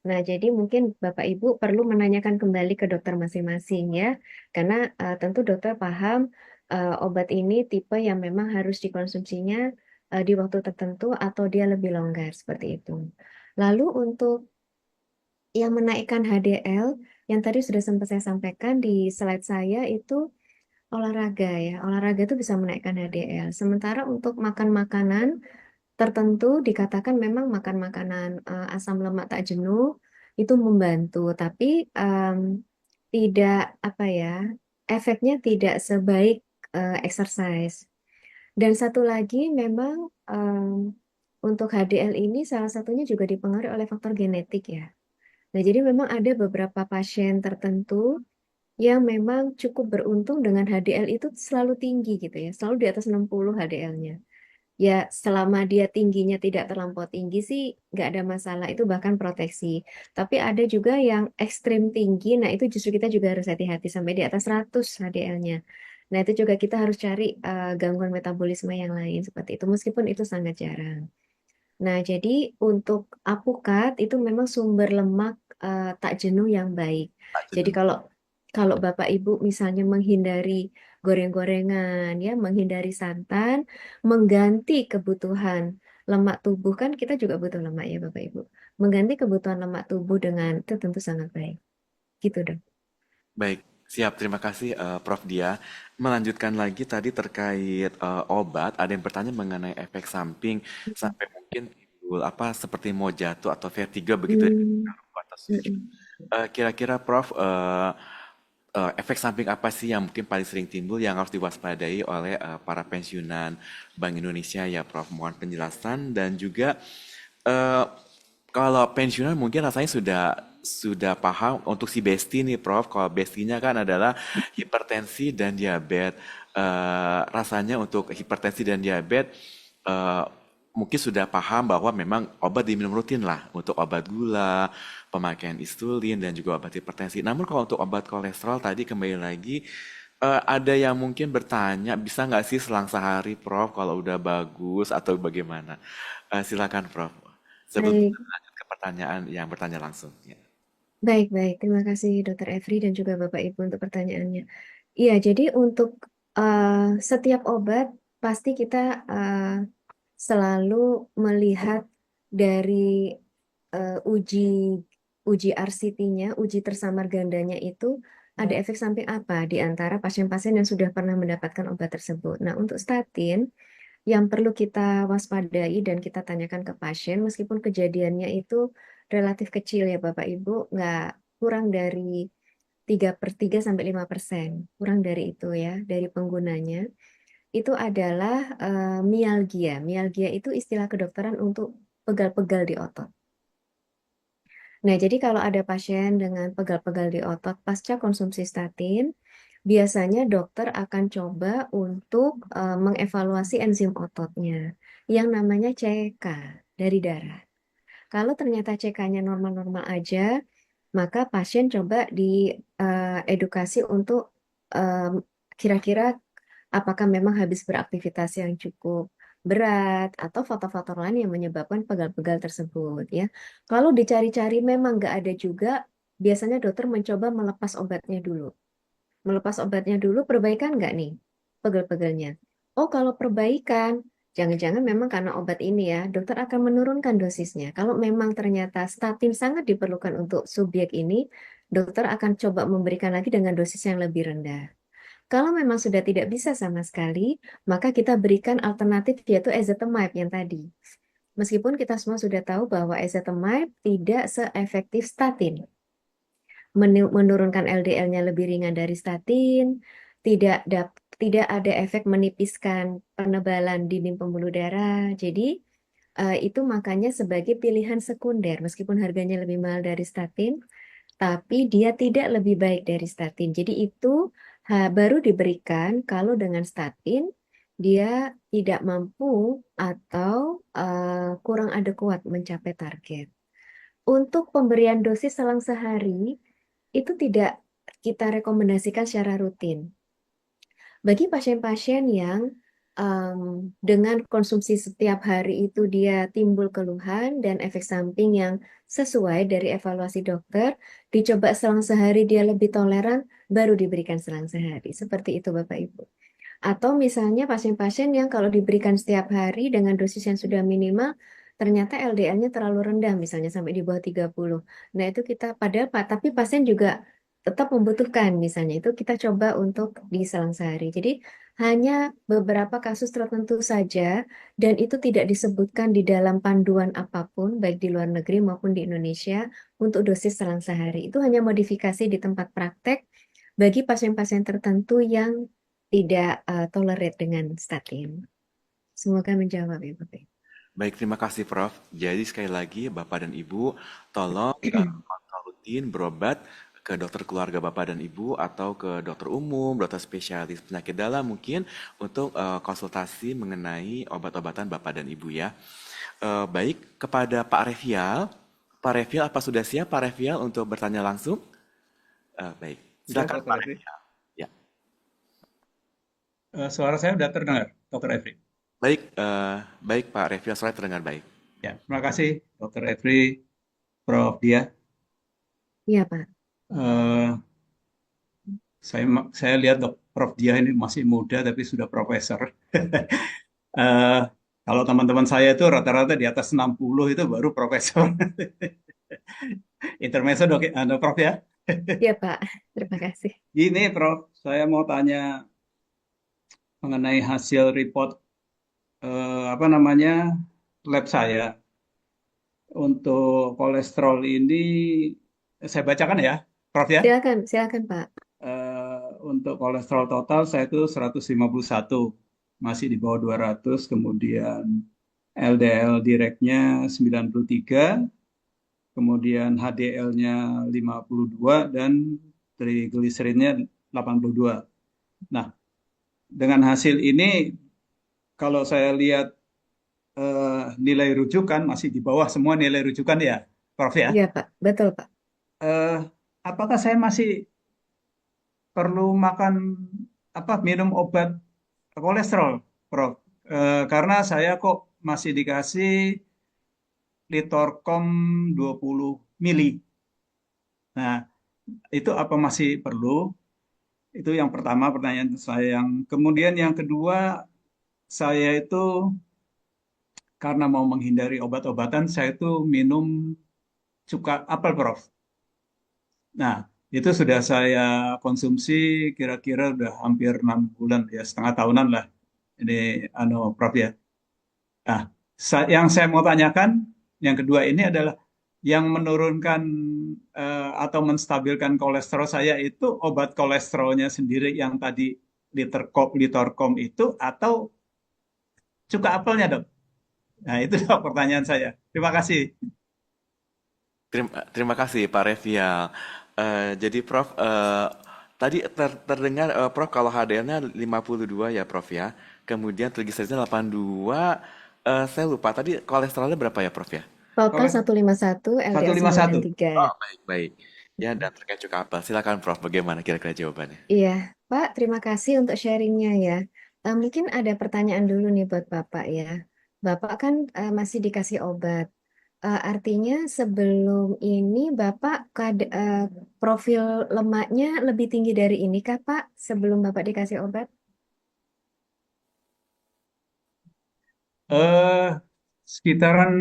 Nah, jadi mungkin Bapak Ibu perlu menanyakan kembali ke dokter masing-masing ya, karena tentu dokter paham obat ini tipe yang memang harus dikonsumsinya di waktu tertentu atau dia lebih longgar seperti itu. Lalu untuk yang menaikkan HDL, yang tadi sudah sempat saya sampaikan di slide saya itu olahraga ya. Olahraga itu bisa menaikkan HDL. Sementara untuk makan makanan tertentu dikatakan memang makan makanan asam lemak tak jenuh itu membantu, tapi tidak apa ya, efeknya tidak sebaik exercise. Dan satu lagi memang untuk HDL ini salah satunya juga dipengaruhi oleh faktor genetik ya. Nah, jadi memang ada beberapa pasien tertentu yang memang cukup beruntung dengan HDL itu selalu tinggi gitu ya, selalu di atas 60 HDL-nya. Ya, selama dia tingginya tidak terlampau tinggi sih nggak ada masalah, itu bahkan proteksi. Tapi ada juga yang ekstrim tinggi, nah itu justru kita juga harus hati-hati sampai di atas 100 HDL-nya. Nah, itu juga kita harus cari gangguan metabolisme yang lain seperti itu, meskipun itu sangat jarang. Nah, jadi untuk apukat itu memang sumber lemak tak jenuh yang baik. Tak Jadi jenuh. kalau kalau Bapak Ibu misalnya menghindari goreng-gorengan ya, menghindari santan, mengganti kebutuhan lemak tubuh kan kita juga butuh lemak ya Bapak Ibu. Mengganti kebutuhan lemak tubuh dengan itu tentu sangat baik. Gitu dong. Baik, siap. Terima kasih Prof. Dia. Melanjutkan lagi tadi terkait obat, ada yang bertanya mengenai efek samping sampai mungkin timbul apa seperti mau jatuh atau vertigo begitu ya, Hmm, atau setuju. mm-mm. Kira-kira Prof, efek samping apa sih yang mungkin paling sering timbul yang harus diwaspadai oleh para pensiunan Bank Indonesia ya Prof? Mohon penjelasan dan juga eh, kalau pensiunan mungkin rasanya sudah paham untuk si Besti nih Prof. Kalau Bestinya kan adalah hipertensi dan diabetes. Rasanya untuk hipertensi dan diabetes eh, mungkin sudah paham bahwa memang obat diminum rutin lah untuk obat gula, pemakaian insulin dan juga obat hipertensi. Namun kalau untuk obat kolesterol tadi kembali lagi ada yang mungkin bertanya bisa nggak sih selang sehari Prof kalau udah bagus atau bagaimana? Silakan Prof. Sebelum kita Baik, lanjut ke pertanyaan yang bertanya langsung. Ya. baik, baik. Terima kasih Dokter Evri dan juga Bapak Ibu untuk pertanyaannya. Iya, jadi untuk setiap obat pasti kita selalu melihat dari uji uji RCT-nya, uji tersamar gandanya itu ada efek samping apa di antara pasien-pasien yang sudah pernah mendapatkan obat tersebut. Nah, untuk statin yang perlu kita waspadai dan kita tanyakan ke pasien, meskipun kejadiannya itu relatif kecil ya Bapak Ibu, nggak kurang dari 3/3 sampai 5%, kurang dari itu ya, dari penggunanya, itu adalah mialgia. Mialgia itu istilah kedokteran untuk pegal-pegal di otot. Nah, jadi kalau ada pasien dengan pegal-pegal di otot pasca konsumsi statin, biasanya dokter akan coba untuk mengevaluasi enzim ototnya yang namanya CK dari darah. Kalau ternyata CK-nya normal-normal aja, maka pasien coba diedukasi untuk em, kira-kira apakah memang habis beraktivitas yang cukup berat atau faktor-faktor lain yang menyebabkan pegal-pegal tersebut ya. Kalau dicari-cari memang nggak ada juga, biasanya dokter mencoba melepas obatnya dulu. Melepas obatnya dulu, perbaikan nggak nih pegel-pegelnya? Oh, kalau perbaikan, jangan-jangan memang karena obat ini ya, dokter akan menurunkan dosisnya. Kalau memang ternyata statin sangat diperlukan untuk subjek ini, dokter akan coba memberikan lagi dengan dosis yang lebih rendah. Kalau memang sudah tidak bisa sama sekali, maka kita berikan alternatif yaitu ezetimibe yang tadi. Meskipun kita semua sudah tahu bahwa ezetimibe tidak seefektif statin menurunkan LDL-nya lebih ringan dari statin, tidak ada efek menipiskan penebalan dinding pembuluh darah. Jadi itu makanya sebagai pilihan sekunder, meskipun harganya lebih mahal dari statin, tapi dia tidak lebih baik dari statin. Jadi itu baru diberikan kalau dengan statin dia tidak mampu atau kurang adekuat mencapai target. Untuk pemberian dosis selang sehari itu tidak kita rekomendasikan secara rutin. Bagi pasien-pasien yang dengan konsumsi setiap hari itu dia timbul keluhan dan efek samping yang sesuai dari evaluasi dokter, dicoba selang sehari dia lebih toleran, baru diberikan selang sehari. Seperti itu Bapak Ibu. Atau misalnya pasien-pasien yang kalau diberikan setiap hari dengan dosis yang sudah minimal, ternyata LDL-nya terlalu rendah, misalnya sampai di bawah 30. Nah itu kita, padahal tapi pasien juga tetap membutuhkan, misalnya itu kita coba untuk diselang sehari. Jadi hanya beberapa kasus tertentu saja, dan itu tidak disebutkan di dalam panduan apapun, baik di luar negeri maupun di Indonesia, untuk dosis selang sehari. Itu hanya modifikasi di tempat praktek bagi pasien-pasien tertentu yang tidak tolerate dengan statin. Semoga menjawab ya Bapak. Baik, terima kasih Prof. Jadi sekali lagi Bapak dan Ibu tolong kontrol rutin berobat ke dokter keluarga Bapak dan Ibu atau ke dokter umum, dokter spesialis penyakit dalam mungkin untuk konsultasi mengenai obat-obatan Bapak dan Ibu ya. Baik, kepada Pak Revial. Pak Revial, apa sudah siap Pak Revial untuk bertanya langsung? Baik, Sudah, silakan Dr. Pak Efri. Revial. Ya. Suara saya sudah terdengar, Dr. Efri. Baik, baik Pak Revial, saya terdengar baik. Ya, terima kasih, Dr. Efri, Prof. Dia. Iya Pak. Eh, saya lihat Prof. Dia ini masih muda tapi sudah profesor. Eh, kalau teman-teman saya itu rata-rata di atas 60 itu baru profesor. Intermezzo dok, Prof ya. Iya Pak, terima kasih. Ini Prof, saya mau tanya mengenai hasil report lab saya untuk kolesterol ini. Saya bacakan ya, Prof ya. Silakan Pak. Untuk kolesterol total saya itu 151, masih di bawah 200, kemudian LDL direknya 93, kemudian HDL-nya 52, dan trigliserinnya 82. Nah, dengan hasil ini, kalau saya lihat nilai rujukan masih di bawah semua nilai rujukan ya, Prof ya. Iya Pak, betul Pak. Apakah saya masih perlu minum obat kolesterol, Prof? Karena saya kok masih dikasih Litorkom 20 mili. Nah, itu apa masih perlu? Itu yang pertama pertanyaan saya. Kemudian yang kedua, saya itu karena mau menghindari obat-obatan, saya itu minum cuka apel, Prof. Nah, itu sudah saya konsumsi kira-kira udah hampir 6 bulan, ya setengah tahunan lah. Ini, Prof ya. Nah, yang saya mau tanyakan, yang kedua ini adalah yang menurunkan atau menstabilkan kolesterol saya itu obat kolesterolnya sendiri yang tadi Litorkom itu atau cuka apelnya, dok? Nah, itu dok pertanyaan saya. Terima kasih. Terima kasih Pak Revial. Jadi Prof, tadi terdengar Prof kalau HDL-nya 52 ya Prof ya. Kemudian triglyceridnya 82. Saya lupa tadi kolesterolnya berapa ya Prof ya? Total 151, LDL 151. 93. Oh, baik. Ya, dan terkait cuka apel. Silakan Prof, bagaimana kira-kira jawabannya? Iya, Pak, terima kasih untuk sharingnya ya. Mungkin ada pertanyaan dulu nih buat Bapak ya. Bapak kan masih dikasih obat. Artinya sebelum ini Bapak profil lemaknya lebih tinggi dari ini kah Pak sebelum Bapak dikasih obat? Sekitaran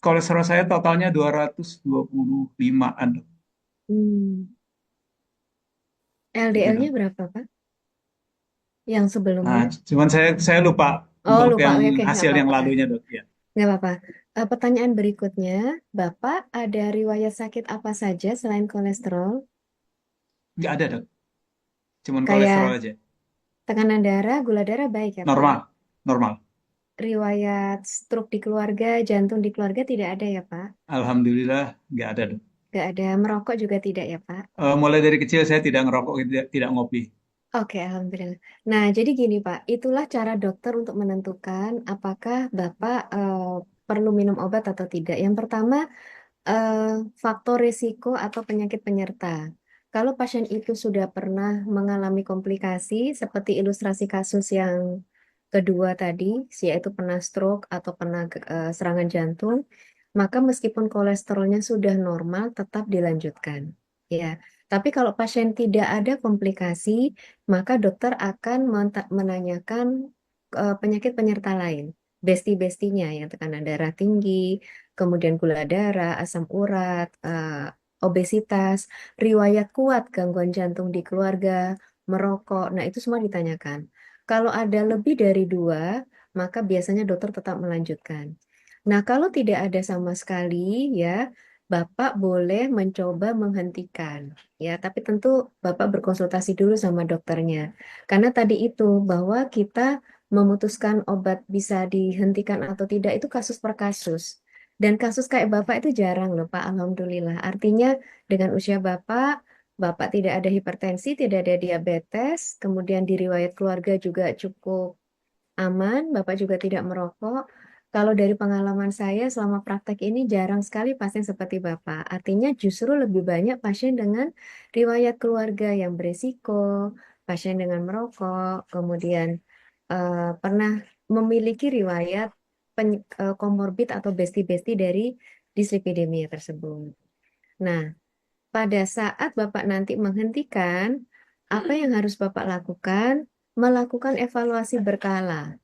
kolesterol saya totalnya 225-an. LDL-nya berapa Pak? Yang sebelumnya? Nah, cuman saya lupa Oh, untuk lupa. yang Oke, nggak hasil yang apa-apa. lalunya, dok. Ya. Nggak apa-apa. Pertanyaan berikutnya, Bapak ada riwayat sakit apa saja selain kolesterol? Nggak ada, dok. Cuman kolesterol Kayak aja. tekanan darah, gula darah baik ya, Pak? Normal, normal. Riwayat stroke di keluarga, jantung di keluarga tidak ada ya, Pak? Alhamdulillah nggak ada, Dok. Nggak ada. Merokok juga tidak ya, Pak? Mulai dari kecil saya tidak ngerokok, tidak ngopi. Oke, alhamdulillah. Nah, jadi gini Pak, itulah cara dokter untuk menentukan apakah Bapak perlu minum obat atau tidak. Yang pertama, faktor risiko atau penyakit penyerta. Kalau pasien itu sudah pernah mengalami komplikasi, seperti ilustrasi kasus yang kedua tadi, yaitu pernah stroke atau pernah serangan jantung, maka meskipun kolesterolnya sudah normal, tetap dilanjutkan. Ya, tapi kalau pasien tidak ada komplikasi, maka dokter akan menanyakan penyakit penyerta lain, besti-bestinya, yang tekanan darah tinggi, kemudian gula darah, asam urat, obesitas, riwayat kuat gangguan jantung di keluarga, merokok. Nah, itu semua ditanyakan. Kalau ada lebih dari dua, maka biasanya dokter tetap melanjutkan. Nah, kalau tidak ada sama sekali, ya, Bapak boleh mencoba menghentikan. Ya, tapi tentu Bapak berkonsultasi dulu sama dokternya. Karena tadi itu, bahwa kita memutuskan obat bisa dihentikan atau tidak, itu kasus per kasus. Dan kasus kayak Bapak itu jarang loh, Pak. Alhamdulillah. Artinya dengan usia Bapak, Bapak tidak ada hipertensi, tidak ada diabetes, kemudian di riwayat keluarga juga cukup aman, Bapak juga tidak merokok. Kalau dari pengalaman saya selama praktek ini jarang sekali pasien seperti Bapak. Artinya justru lebih banyak pasien dengan riwayat keluarga yang beresiko, pasien dengan merokok, kemudian pernah memiliki riwayat komorbid atau besti-besti dari dislipidemia tersebut. Nah, pada saat Bapak nanti menghentikan, apa yang harus Bapak lakukan? Melakukan evaluasi berkala.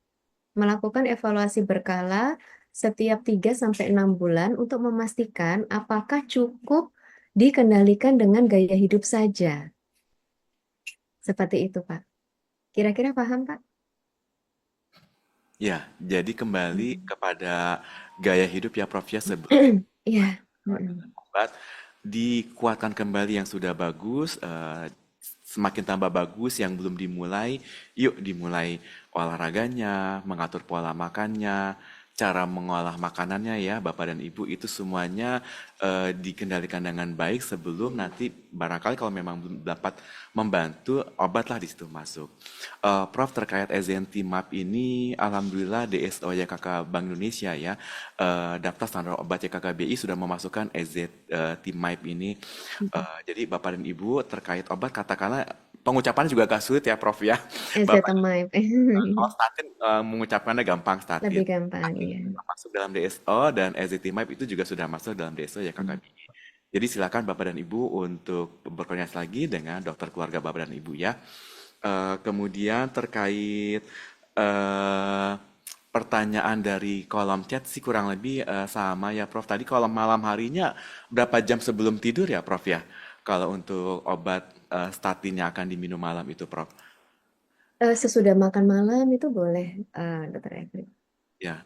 Melakukan evaluasi berkala setiap 3 sampai 6 bulan untuk memastikan apakah cukup dikendalikan dengan gaya hidup saja. Seperti itu, Pak. Kira-kira paham, Pak? Ya, jadi kembali kepada gaya hidup ya Prof ya sebelum Iya. dengan obat dikuatkan kembali yang sudah bagus, semakin tambah bagus yang belum dimulai, yuk dimulai olahraganya, mengatur pola makannya, cara mengolah makanannya ya Bapak dan Ibu itu semuanya dikendalikan dengan baik sebelum nanti barangkali kalau memang belum dapat membantu obatlah di situ masuk. Prof terkait Ezentimab ini Alhamdulillah DSO YKK Bank Indonesia ya daftar standar obat YKKBI sudah memasukkan Ezentimab ini. Jadi Bapak dan Ibu terkait obat katakanlah pengucapannya juga agak sulit ya Prof ya. Bapak Ezetimibe. kalau statin mengucapkannya gampang Lebih statin. gampang, Statin iya. sudah masuk dalam DSO dan ezetimibe itu juga sudah masuk dalam DSO ya KKBI. Jadi silakan Bapak dan Ibu untuk berkoordinasi lagi dengan dokter keluarga Bapak dan Ibu ya. Kemudian terkait eh, pertanyaan dari kolom chat sih kurang lebih sama ya Prof. Tadi kalau malam harinya berapa jam sebelum tidur ya Prof ya? Kalau untuk obat statin yang akan diminum malam itu Prof. Sesudah makan malam itu boleh, Dokter Evri. Ya,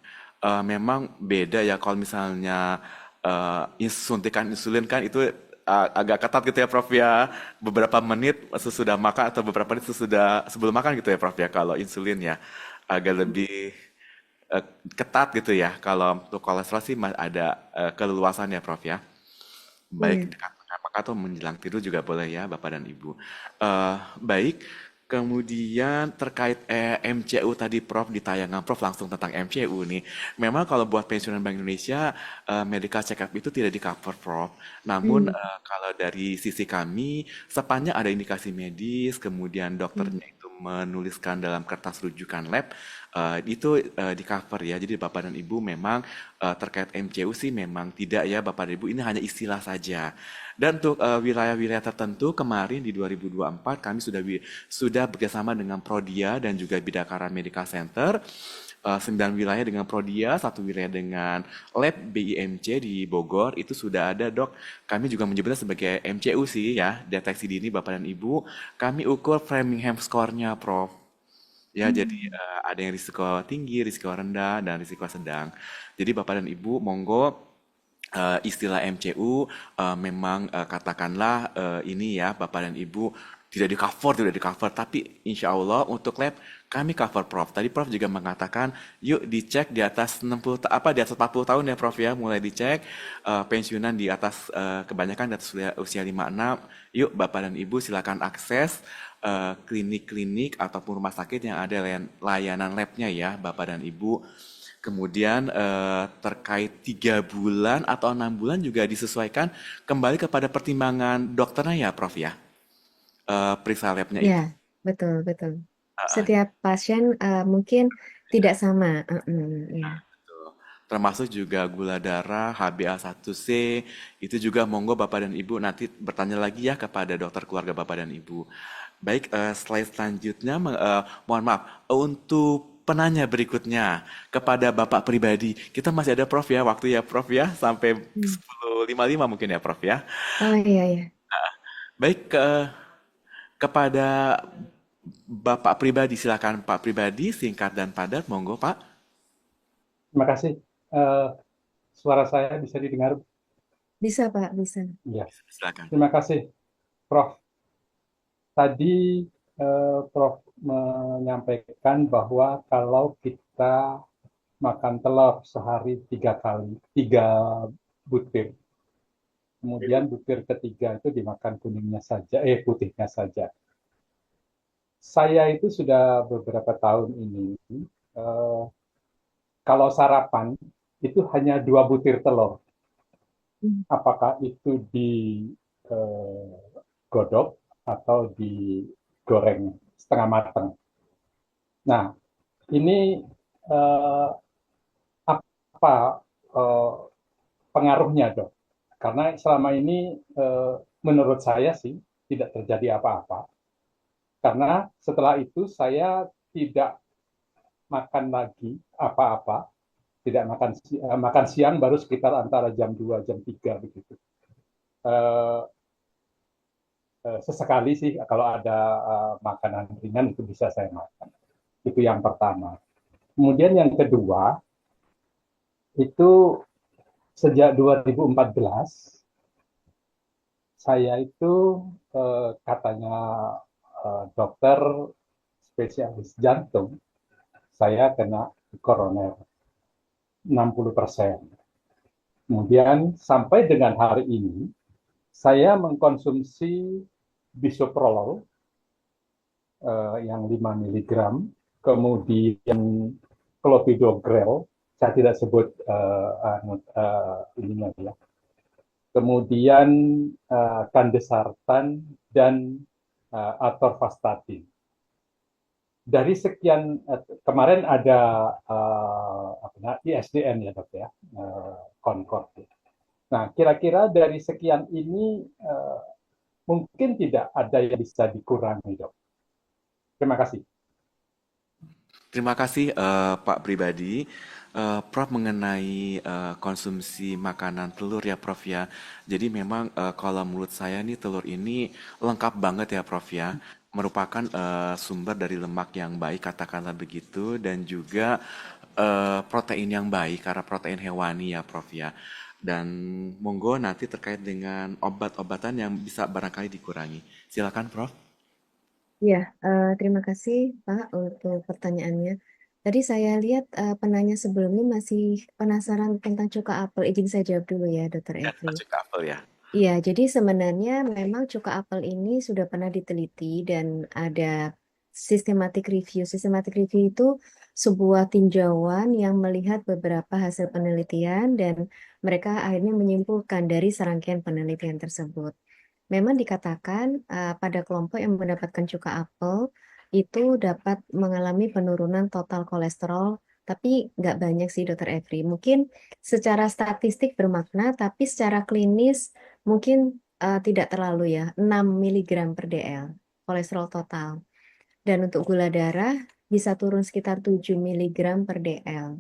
memang beda ya kalau misalnya suntikan insulin kan itu agak ketat gitu ya Prof ya. Beberapa menit sesudah makan atau beberapa menit sesudah sebelum makan gitu ya Prof ya. Kalau insulin ya agak lebih ketat gitu ya. Kalau untuk kolesterol sih ada keleluasan ya Prof ya. Iya. Baik dekat tengah makan atau menjelang tidur juga boleh ya Bapak dan Ibu. Baik, kemudian terkait MCU tadi Prof di tayangan Prof langsung tentang MCU nih. Memang kalau buat pensiunan Bank Indonesia medical check up itu tidak di cover Prof. Namun Hmm. kalau dari sisi kami sepanjang ada indikasi medis kemudian Hmm. dokternya itu menuliskan dalam kertas rujukan lab itu di cover ya. Jadi Bapak dan Ibu memang terkait MCU sih memang tidak ya Bapak dan Ibu ini hanya istilah saja. Dan untuk wilayah-wilayah tertentu kemarin di 2024 kami sudah bekerjasama dengan Prodia dan juga Bidakara Medical Center. 9 wilayah dengan Prodia, 1 wilayah dengan Lab BIMC di Bogor itu sudah ada dok. Kami juga menyebutnya sebagai MCU sih ya, deteksi dini Bapak dan Ibu. Kami ukur Framingham score-nya Prof. Ya, jadi ada yang risiko tinggi, risiko rendah, dan risiko sedang. Jadi Bapak dan Ibu, monggo istilah MCU memang katakanlah ini ya Bapak dan Ibu tidak di cover, tapi insya Allah untuk lab kami cover Prof. Tadi Prof juga mengatakan, yuk dicek di atas 60 di atas 40 tahun ya Prof ya, mulai dicek pensiunan di atas kebanyakan di atas usia 56. Yuk Bapak dan Ibu silakan akses klinik-klinik ataupun rumah sakit yang ada layanan labnya ya Bapak dan Ibu. Kemudian terkait 3 bulan atau 6 bulan juga disesuaikan kembali kepada pertimbangan dokternya ya Prof ya, periksa labnya itu. Ya, betul, betul. Setiap pasien mungkin tidak sama. Ya. Termasuk juga gula darah, HbA1c, itu juga monggo Bapak dan Ibu nanti bertanya lagi ya kepada dokter keluarga Bapak dan Ibu. Baik, slide selanjutnya, mohon maaf, untuk penanya berikutnya kepada Bapak pribadi. Kita masih ada Prof ya, waktu ya Prof ya, sampai 10.55 mungkin ya Prof ya. Oh iya. Baik, kepada Bapak pribadi, silakan Pak pribadi, singkat dan padat, monggo Pak. Terima kasih. Suara saya bisa didengar? Bisa Pak, bisa. Iya. Silakan. Terima kasih, Prof. Tadi Prof menyampaikan bahwa kalau kita makan telur sehari 3 butir, kemudian butir ketiga itu dimakan putihnya saja. Saya itu sudah beberapa tahun ini kalau sarapan itu hanya 2 butir telur. Apakah itu digodok atau digoreng setengah matang. Nah, ini apa pengaruhnya, Dok? Karena selama ini menurut saya sih tidak terjadi apa-apa. Karena setelah itu saya tidak makan lagi apa-apa, tidak makan siang baru sekitar antara jam 2 jam 3 begitu. Sesekali sih kalau ada makanan ringan itu bisa saya makan. Itu yang pertama. Kemudian yang kedua, itu sejak 2014 saya itu katanya dokter spesialis jantung, saya kena koroner 60%. Kemudian sampai dengan hari ini saya mengkonsumsi bisoprolol yang 5 mg, kemudian clopidogrel, saya tidak sebut ininya ya. Kemudian kandesartan dan atorvastatin. Dari sekian, kemarin ada ISDN ya Dok ya, Concord. Nah, kira-kira dari sekian ini mungkin tidak ada yang bisa dikurangi, Dok. Terima kasih. Terima kasih Pak pribadi. Prof mengenai konsumsi makanan telur ya Prof ya. Jadi memang kalau menurut saya nih telur ini lengkap banget ya Prof ya. Merupakan sumber dari lemak yang baik katakanlah begitu, dan juga protein yang baik karena protein hewani ya Prof ya. Dan monggo nanti terkait dengan obat-obatan yang bisa barangkali dikurangi. Silakan Prof. Ya, terima kasih Pak untuk pertanyaannya. Tadi saya lihat penanya sebelumnya masih penasaran tentang cuka apel. Izin saya jawab dulu ya, Dr. Ya, Evri. cuka apel ya. Iya, jadi sebenarnya memang cuka apel ini sudah pernah diteliti dan ada systematic review. Systematic review itu sebuah tinjauan yang melihat beberapa hasil penelitian dan mereka akhirnya menyimpulkan dari serangkaian penelitian tersebut. Memang dikatakan pada kelompok yang mendapatkan cuka apel itu dapat mengalami penurunan total kolesterol, tapi nggak banyak sih Dr. Evri. Mungkin secara statistik bermakna, tapi secara klinis mungkin tidak terlalu ya, 6 mg per dl kolesterol total. Dan untuk gula darah bisa turun sekitar 7 mg per dl.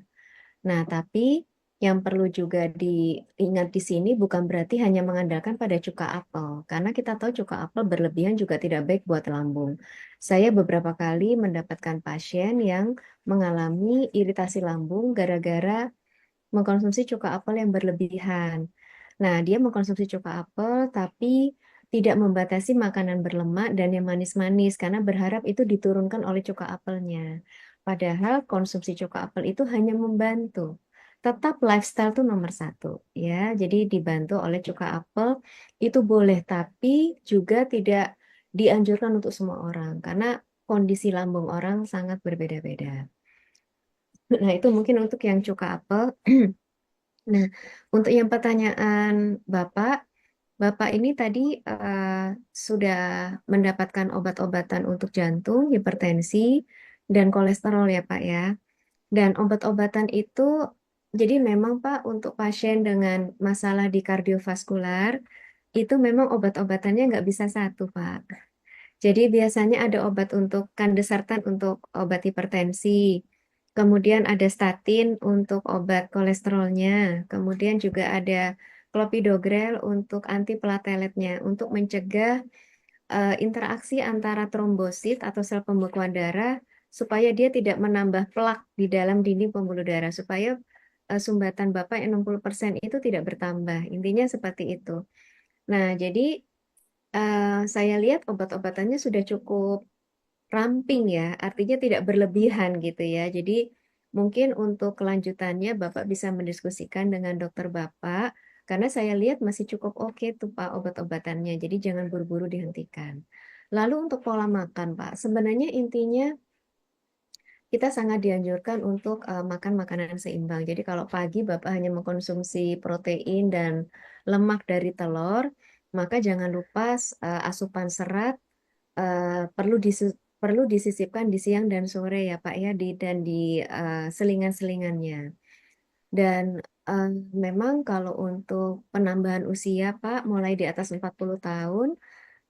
Nah, tapi yang perlu juga diingat di sini bukan berarti hanya mengandalkan pada cuka apel, karena kita tahu cuka apel berlebihan juga tidak baik buat lambung. Saya beberapa kali mendapatkan pasien yang mengalami iritasi lambung gara-gara mengkonsumsi cuka apel yang berlebihan. Nah, dia mengkonsumsi cuka apel tapi tidak membatasi makanan berlemak dan yang manis-manis karena berharap itu diturunkan oleh cuka apelnya. Padahal konsumsi cuka apel itu hanya membantu. Tetap lifestyle tuh nomor satu ya. Jadi dibantu oleh cuka apel itu boleh, tapi juga tidak dianjurkan untuk semua orang karena kondisi lambung orang sangat berbeda-beda. Nah, itu mungkin untuk yang cuka apel. Nah, untuk yang pertanyaan Bapak, Bapak ini tadi sudah mendapatkan obat-obatan untuk jantung, hipertensi, dan kolesterol ya Pak ya. Dan obat-obatan itu, jadi memang Pak untuk pasien dengan masalah di kardiovaskular, itu memang obat-obatannya nggak bisa satu Pak. Jadi biasanya ada obat untuk kandesertan untuk obat hipertensi, kemudian ada statin untuk obat kolesterolnya, kemudian juga ada clopidogrel untuk antiplateletnya untuk mencegah interaksi antara trombosit atau sel pembekuan darah supaya dia tidak menambah plak di dalam dinding pembuluh darah supaya sumbatan Bapak yang 60% itu tidak bertambah. Intinya seperti itu. Nah, jadi saya lihat obat-obatannya sudah cukup ramping ya, artinya tidak berlebihan gitu ya. Jadi mungkin untuk kelanjutannya Bapak bisa mendiskusikan dengan dokter Bapak, karena saya lihat masih cukup oke tuh Pak obat-obatannya, jadi jangan buru-buru dihentikan. Lalu untuk pola makan Pak, sebenarnya intinya kita sangat dianjurkan untuk makan makanan seimbang. Jadi kalau pagi Bapak hanya mengkonsumsi protein dan lemak dari telur, maka jangan lupa asupan serat perlu disisipkan di siang dan sore ya Pak ya dan di selingan-selingannya. Dan eh, memang kalau untuk penambahan usia Pak mulai di atas 40 tahun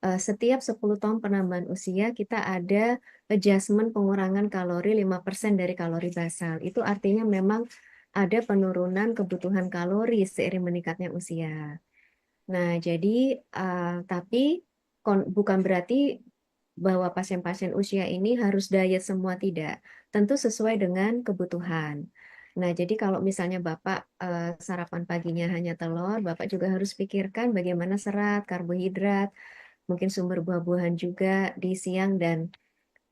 setiap 10 tahun penambahan usia kita ada adjustment pengurangan kalori 5% dari kalori basal. Itu artinya memang ada penurunan kebutuhan kalori seiring meningkatnya usia. Nah, jadi tapi bukan berarti bahwa pasien-pasien usia ini harus diet semua, tidak. Tentu sesuai dengan kebutuhan. Nah, jadi kalau misalnya Bapak sarapan paginya hanya telur, Bapak juga harus pikirkan bagaimana serat, karbohidrat, mungkin sumber buah-buahan juga di siang dan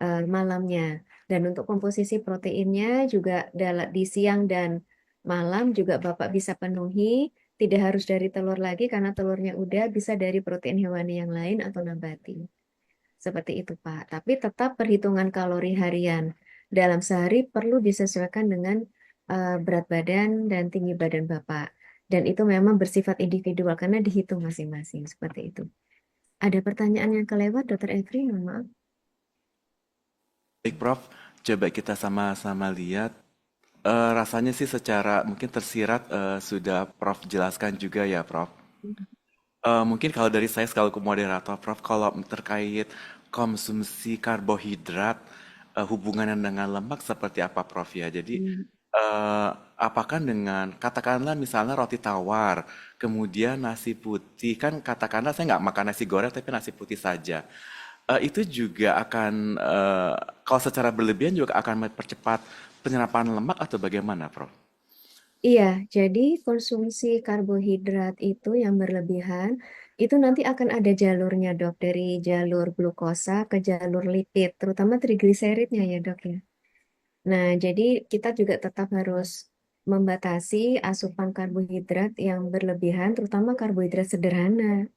malamnya. Dan untuk komposisi proteinnya juga di siang dan malam juga Bapak bisa penuhi, tidak harus dari telur lagi karena telurnya udah bisa dari protein hewani yang lain atau nabati. Seperti itu, Pak. Tapi tetap perhitungan kalori harian dalam sehari perlu disesuaikan dengan berat badan dan tinggi badan Bapak. Dan itu memang bersifat individual karena dihitung masing-masing. Seperti itu. Ada pertanyaan yang kelewat, Dokter Evri? Mohon maaf. Baik, Prof. Coba kita sama-sama lihat. Rasanya sih secara mungkin tersirat sudah Prof jelaskan juga ya, Prof. Mungkin kalau dari saya selaku moderator, Prof, kalau terkait konsumsi karbohidrat, hubungannya dengan lemak seperti apa, Prof ya? Jadi, apakah dengan katakanlah misalnya roti tawar, kemudian nasi putih, kan katakanlah saya nggak makan nasi goreng tapi nasi putih saja. Itu juga akan, kalau secara berlebihan juga akan mempercepat penyerapan lemak atau bagaimana, Prof? Iya, jadi konsumsi karbohidrat itu yang berlebihan, itu nanti akan ada jalurnya, Dok, dari jalur glukosa ke jalur lipid, terutama trigliseridnya ya, Dok ya. Nah, jadi kita juga tetap harus membatasi asupan karbohidrat yang berlebihan, terutama karbohidrat sederhana,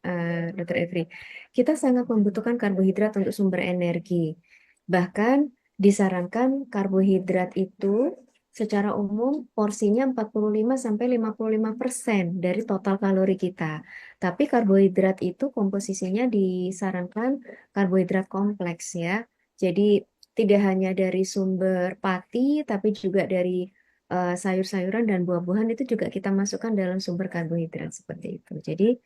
Dr. Evri. Kita sangat membutuhkan karbohidrat untuk sumber energi. Bahkan disarankan karbohidrat itu secara umum porsinya 45-55% dari total kalori kita. Tapi karbohidrat itu komposisinya disarankan karbohidrat kompleks ya. Jadi tidak hanya dari sumber pati, tapi juga dari sayur-sayuran dan buah-buahan itu juga kita masukkan dalam sumber karbohidrat seperti itu. Jadi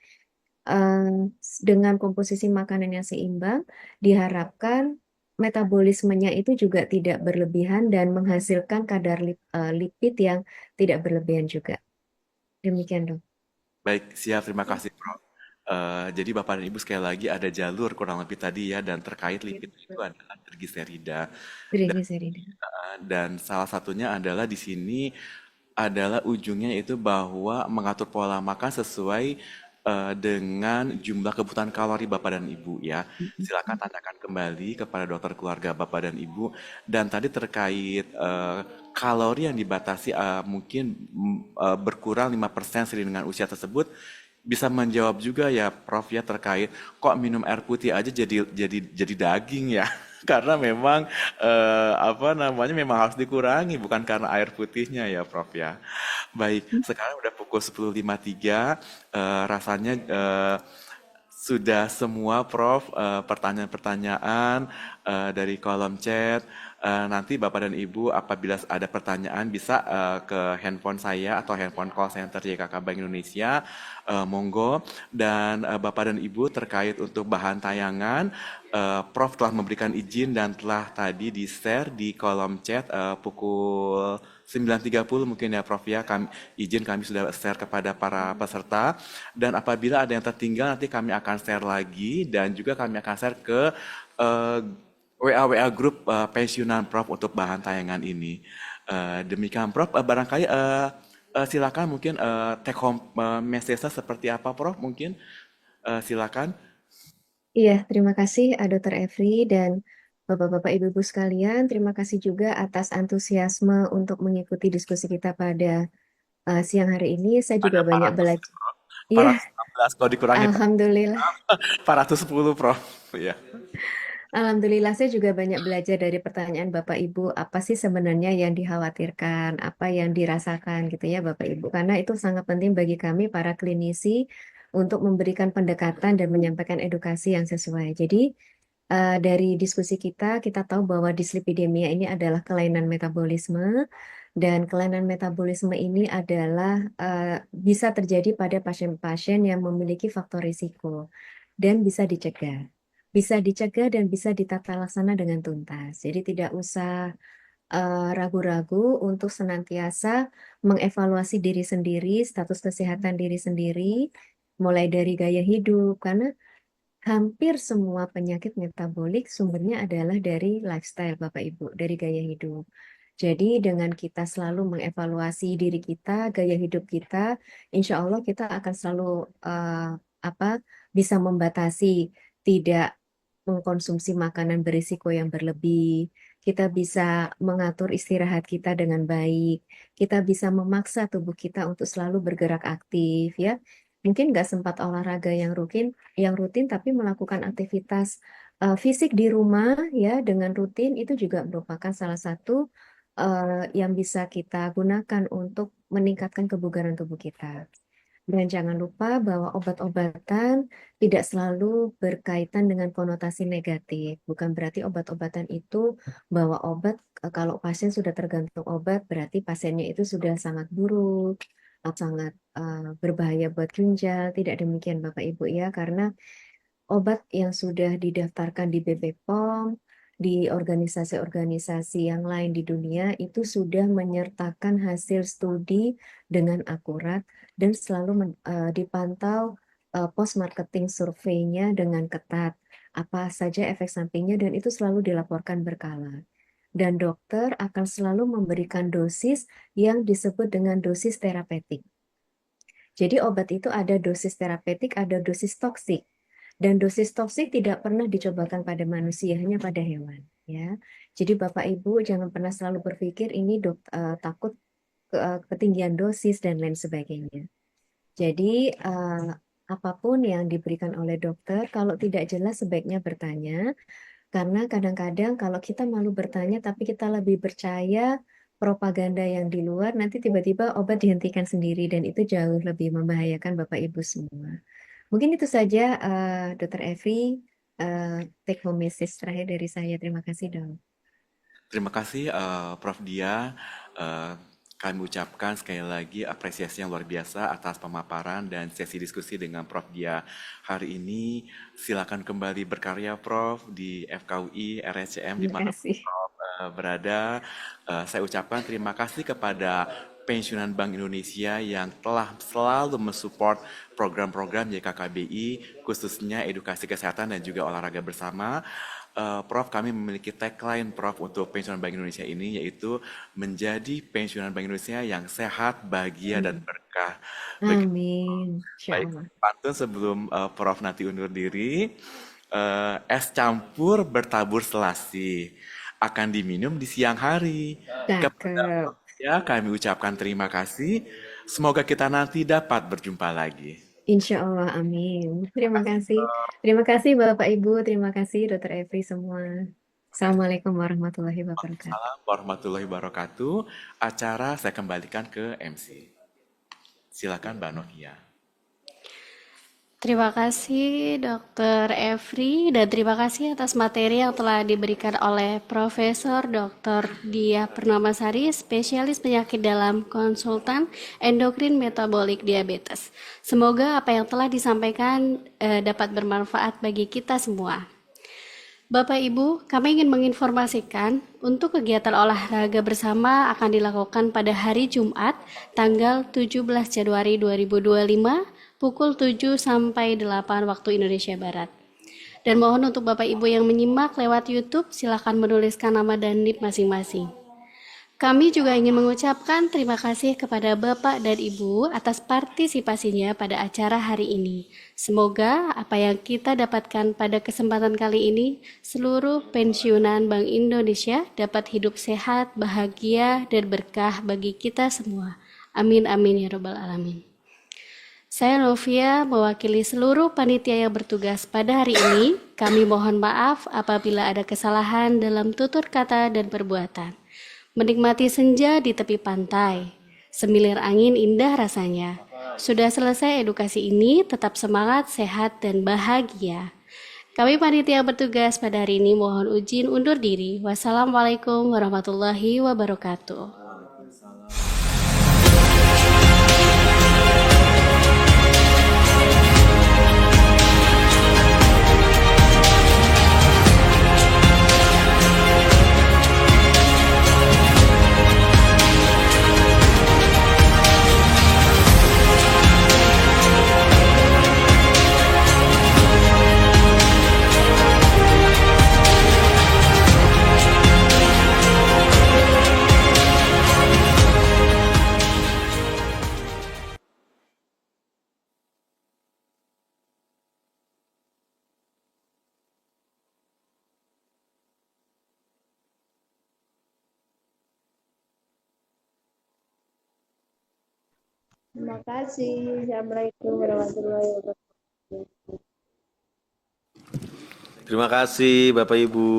dengan komposisi makanan yang seimbang, diharapkan metabolismenya itu juga tidak berlebihan dan menghasilkan kadar lipid yang tidak berlebihan juga. Demikian, Dok. Baik, siap. Terima kasih, Prof. Jadi Bapak dan Ibu sekali lagi ada jalur kurang lebih tadi ya, dan terkait lipid itu adalah trigliserida. Trigliserida. Dan salah satunya adalah di sini adalah ujungnya itu bahwa mengatur pola makan sesuai dengan jumlah kebutuhan kalori Bapak dan Ibu ya. Silakan tanyakan kembali kepada dokter keluarga Bapak dan Ibu. Dan tadi terkait kalori yang dibatasi mungkin berkurang 5% seiring dengan usia tersebut, bisa menjawab juga ya Prof ya terkait kok minum air putih aja jadi daging ya. Karena memang apa namanya memang harus dikurangi bukan karena air putihnya ya Prof ya. Baik, sekarang udah pukul 10.53, rasanya sudah semua Prof pertanyaan-pertanyaan dari kolom chat. Nanti Bapak dan Ibu apabila ada pertanyaan bisa ke handphone saya atau handphone call center YKK Bank Indonesia, monggo. Dan Bapak dan Ibu terkait untuk bahan tayangan, Prof telah memberikan izin dan telah tadi di-share di kolom chat pukul 9.30 mungkin ya Prof ya, kami sudah share kepada para peserta, dan apabila ada yang tertinggal nanti kami akan share lagi dan juga kami akan share ke WA grup pensiunan Prof untuk bahan tayangan ini. Demikian Prof, barangkali silakan mungkin take home message-nya seperti apa Prof mungkin silakan. Iya, terima kasih Dr. Evri dan Bapak-Bapak Ibu-Ibu sekalian. Terima kasih juga atas antusiasme untuk mengikuti diskusi kita pada siang hari ini. Saya juga Ada banyak 400 belajar. Prof. Iya, 416 kalau dikurangi alhamdulillah. 410 Prof. Ya. Alhamdulillah, saya juga banyak belajar dari pertanyaan Bapak Ibu, apa sih sebenarnya yang dikhawatirkan, apa yang dirasakan gitu ya Bapak Ibu. Karena itu sangat penting bagi kami para klinisi untuk memberikan pendekatan dan menyampaikan edukasi yang sesuai. Jadi dari diskusi kita tahu bahwa dislipidemia ini adalah kelainan metabolisme, dan kelainan metabolisme ini adalah bisa terjadi pada pasien-pasien yang memiliki faktor risiko dan bisa dicegah. Bisa dicegah dan bisa ditata laksana dengan tuntas. Jadi tidak usah ragu-ragu untuk senantiasa mengevaluasi diri sendiri, status kesehatan diri sendiri, mulai dari gaya hidup, karena hampir semua penyakit metabolik sumbernya adalah dari lifestyle, Bapak Ibu, dari gaya hidup. Jadi dengan kita selalu mengevaluasi diri kita, gaya hidup kita, insya Allah kita akan selalu bisa membatasi tidak mengkonsumsi makanan berisiko yang berlebih. Kita bisa mengatur istirahat kita dengan baik. Kita bisa memaksa tubuh kita untuk selalu bergerak aktif, ya. Mungkin nggak sempat olahraga yang rutin, tapi melakukan aktivitas fisik di rumah ya dengan rutin itu juga merupakan salah satu yang bisa kita gunakan untuk meningkatkan kebugaran tubuh kita. Dan jangan lupa bahwa obat-obatan tidak selalu berkaitan dengan konotasi negatif. Bukan berarti obat-obatan itu bahwa obat, kalau pasien sudah tergantung obat, berarti pasiennya itu sudah sangat buruk, sangat berbahaya buat ginjal. Tidak demikian Bapak Ibu ya, karena obat yang sudah didaftarkan di BPOM, di organisasi-organisasi yang lain di dunia itu sudah menyertakan hasil studi dengan akurat dan selalu dipantau post marketing surveinya dengan ketat. Apa saja efek sampingnya dan itu selalu dilaporkan berkala. Dan dokter akan selalu memberikan dosis yang disebut dengan dosis terapeutik. Jadi obat itu ada dosis terapeutik, ada dosis toksik. Dan dosis toksik tidak pernah dicobakan pada manusia, hanya pada hewan. Ya, jadi Bapak Ibu jangan pernah selalu berpikir ini takut ketinggian dosis dan lain sebagainya. Jadi apapun yang diberikan oleh dokter, kalau tidak jelas sebaiknya bertanya. Karena kadang-kadang kalau kita malu bertanya, tapi kita lebih percaya propaganda yang di luar, nanti tiba-tiba obat dihentikan sendiri dan itu jauh lebih membahayakan Bapak Ibu semua. Mungkin itu saja, Dr. Evri, take home message terakhir dari saya. Terima kasih, Dok. Terima kasih Prof Dia. Kami ucapkan sekali lagi apresiasi yang luar biasa atas pemaparan dan sesi diskusi dengan Prof Dia hari ini. Silakan kembali berkarya Prof di FKUI, RSCM, di Terima mana kasih. Prof berada. Saya ucapkan terima kasih kepada Pensiunan Bank Indonesia yang telah selalu mensupport program-program YKKBI, khususnya edukasi kesehatan dan juga olahraga bersama. Prof, kami memiliki tagline Prof untuk pensiunan Bank Indonesia ini, yaitu menjadi pensiunan Bank Indonesia yang sehat, bahagia, dan Amin. berkah. Amin. Insya Baik, Allah. pantun sebelum Prof nanti undur diri, es campur bertabur selasi akan diminum di siang hari. Kepada Cakep. Prof ya kami ucapkan terima kasih. Semoga kita nanti dapat berjumpa lagi. Insya Allah, amin. Terima kasih. Terima kasih Bapak Ibu, terima kasih Dokter Evri semua. Assalamualaikum warahmatullahi wabarakatuh. Waalaikumsalam warahmatullahi wabarakatuh. Acara saya kembalikan ke MC. Silakan Mbak Novia. Terima kasih Dr. Evri dan terima kasih atas materi yang telah diberikan oleh Profesor Dr. Dia Purnamasari, spesialis penyakit dalam konsultan endokrin metabolik diabetes. Semoga apa yang telah disampaikan dapat bermanfaat bagi kita semua. Bapak Ibu, kami ingin menginformasikan untuk kegiatan olahraga bersama akan dilakukan pada hari Jumat, tanggal 17 Januari 2025, pukul 7 sampai 8 waktu Indonesia Barat. Dan mohon untuk Bapak Ibu yang menyimak lewat YouTube, silakan menuliskan nama dan NIP masing-masing. Kami juga ingin mengucapkan terima kasih kepada Bapak dan Ibu atas partisipasinya pada acara hari ini. Semoga apa yang kita dapatkan pada kesempatan kali ini, seluruh pensiunan Bank Indonesia dapat hidup sehat, bahagia, dan berkah bagi kita semua. Amin amin ya robbal alamin. Saya Novia mewakili seluruh panitia yang bertugas pada hari ini. Kami mohon maaf apabila ada kesalahan dalam tutur kata dan perbuatan. Menikmati senja di tepi pantai. Semilir angin indah rasanya. Sudah selesai edukasi ini, tetap semangat, sehat, dan bahagia. Kami panitia bertugas pada hari ini mohon izin undur diri. Wassalamualaikum warahmatullahi wabarakatuh. Terima kasih. Assalamualaikum warahmatullahi wabarakatuh. Terima kasih Bapak Ibu.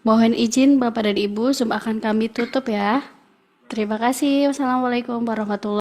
Mohon izin Bapak dan Ibu, Zoom akan kami tutup ya. Terima kasih. Wassalamualaikum warahmatullahi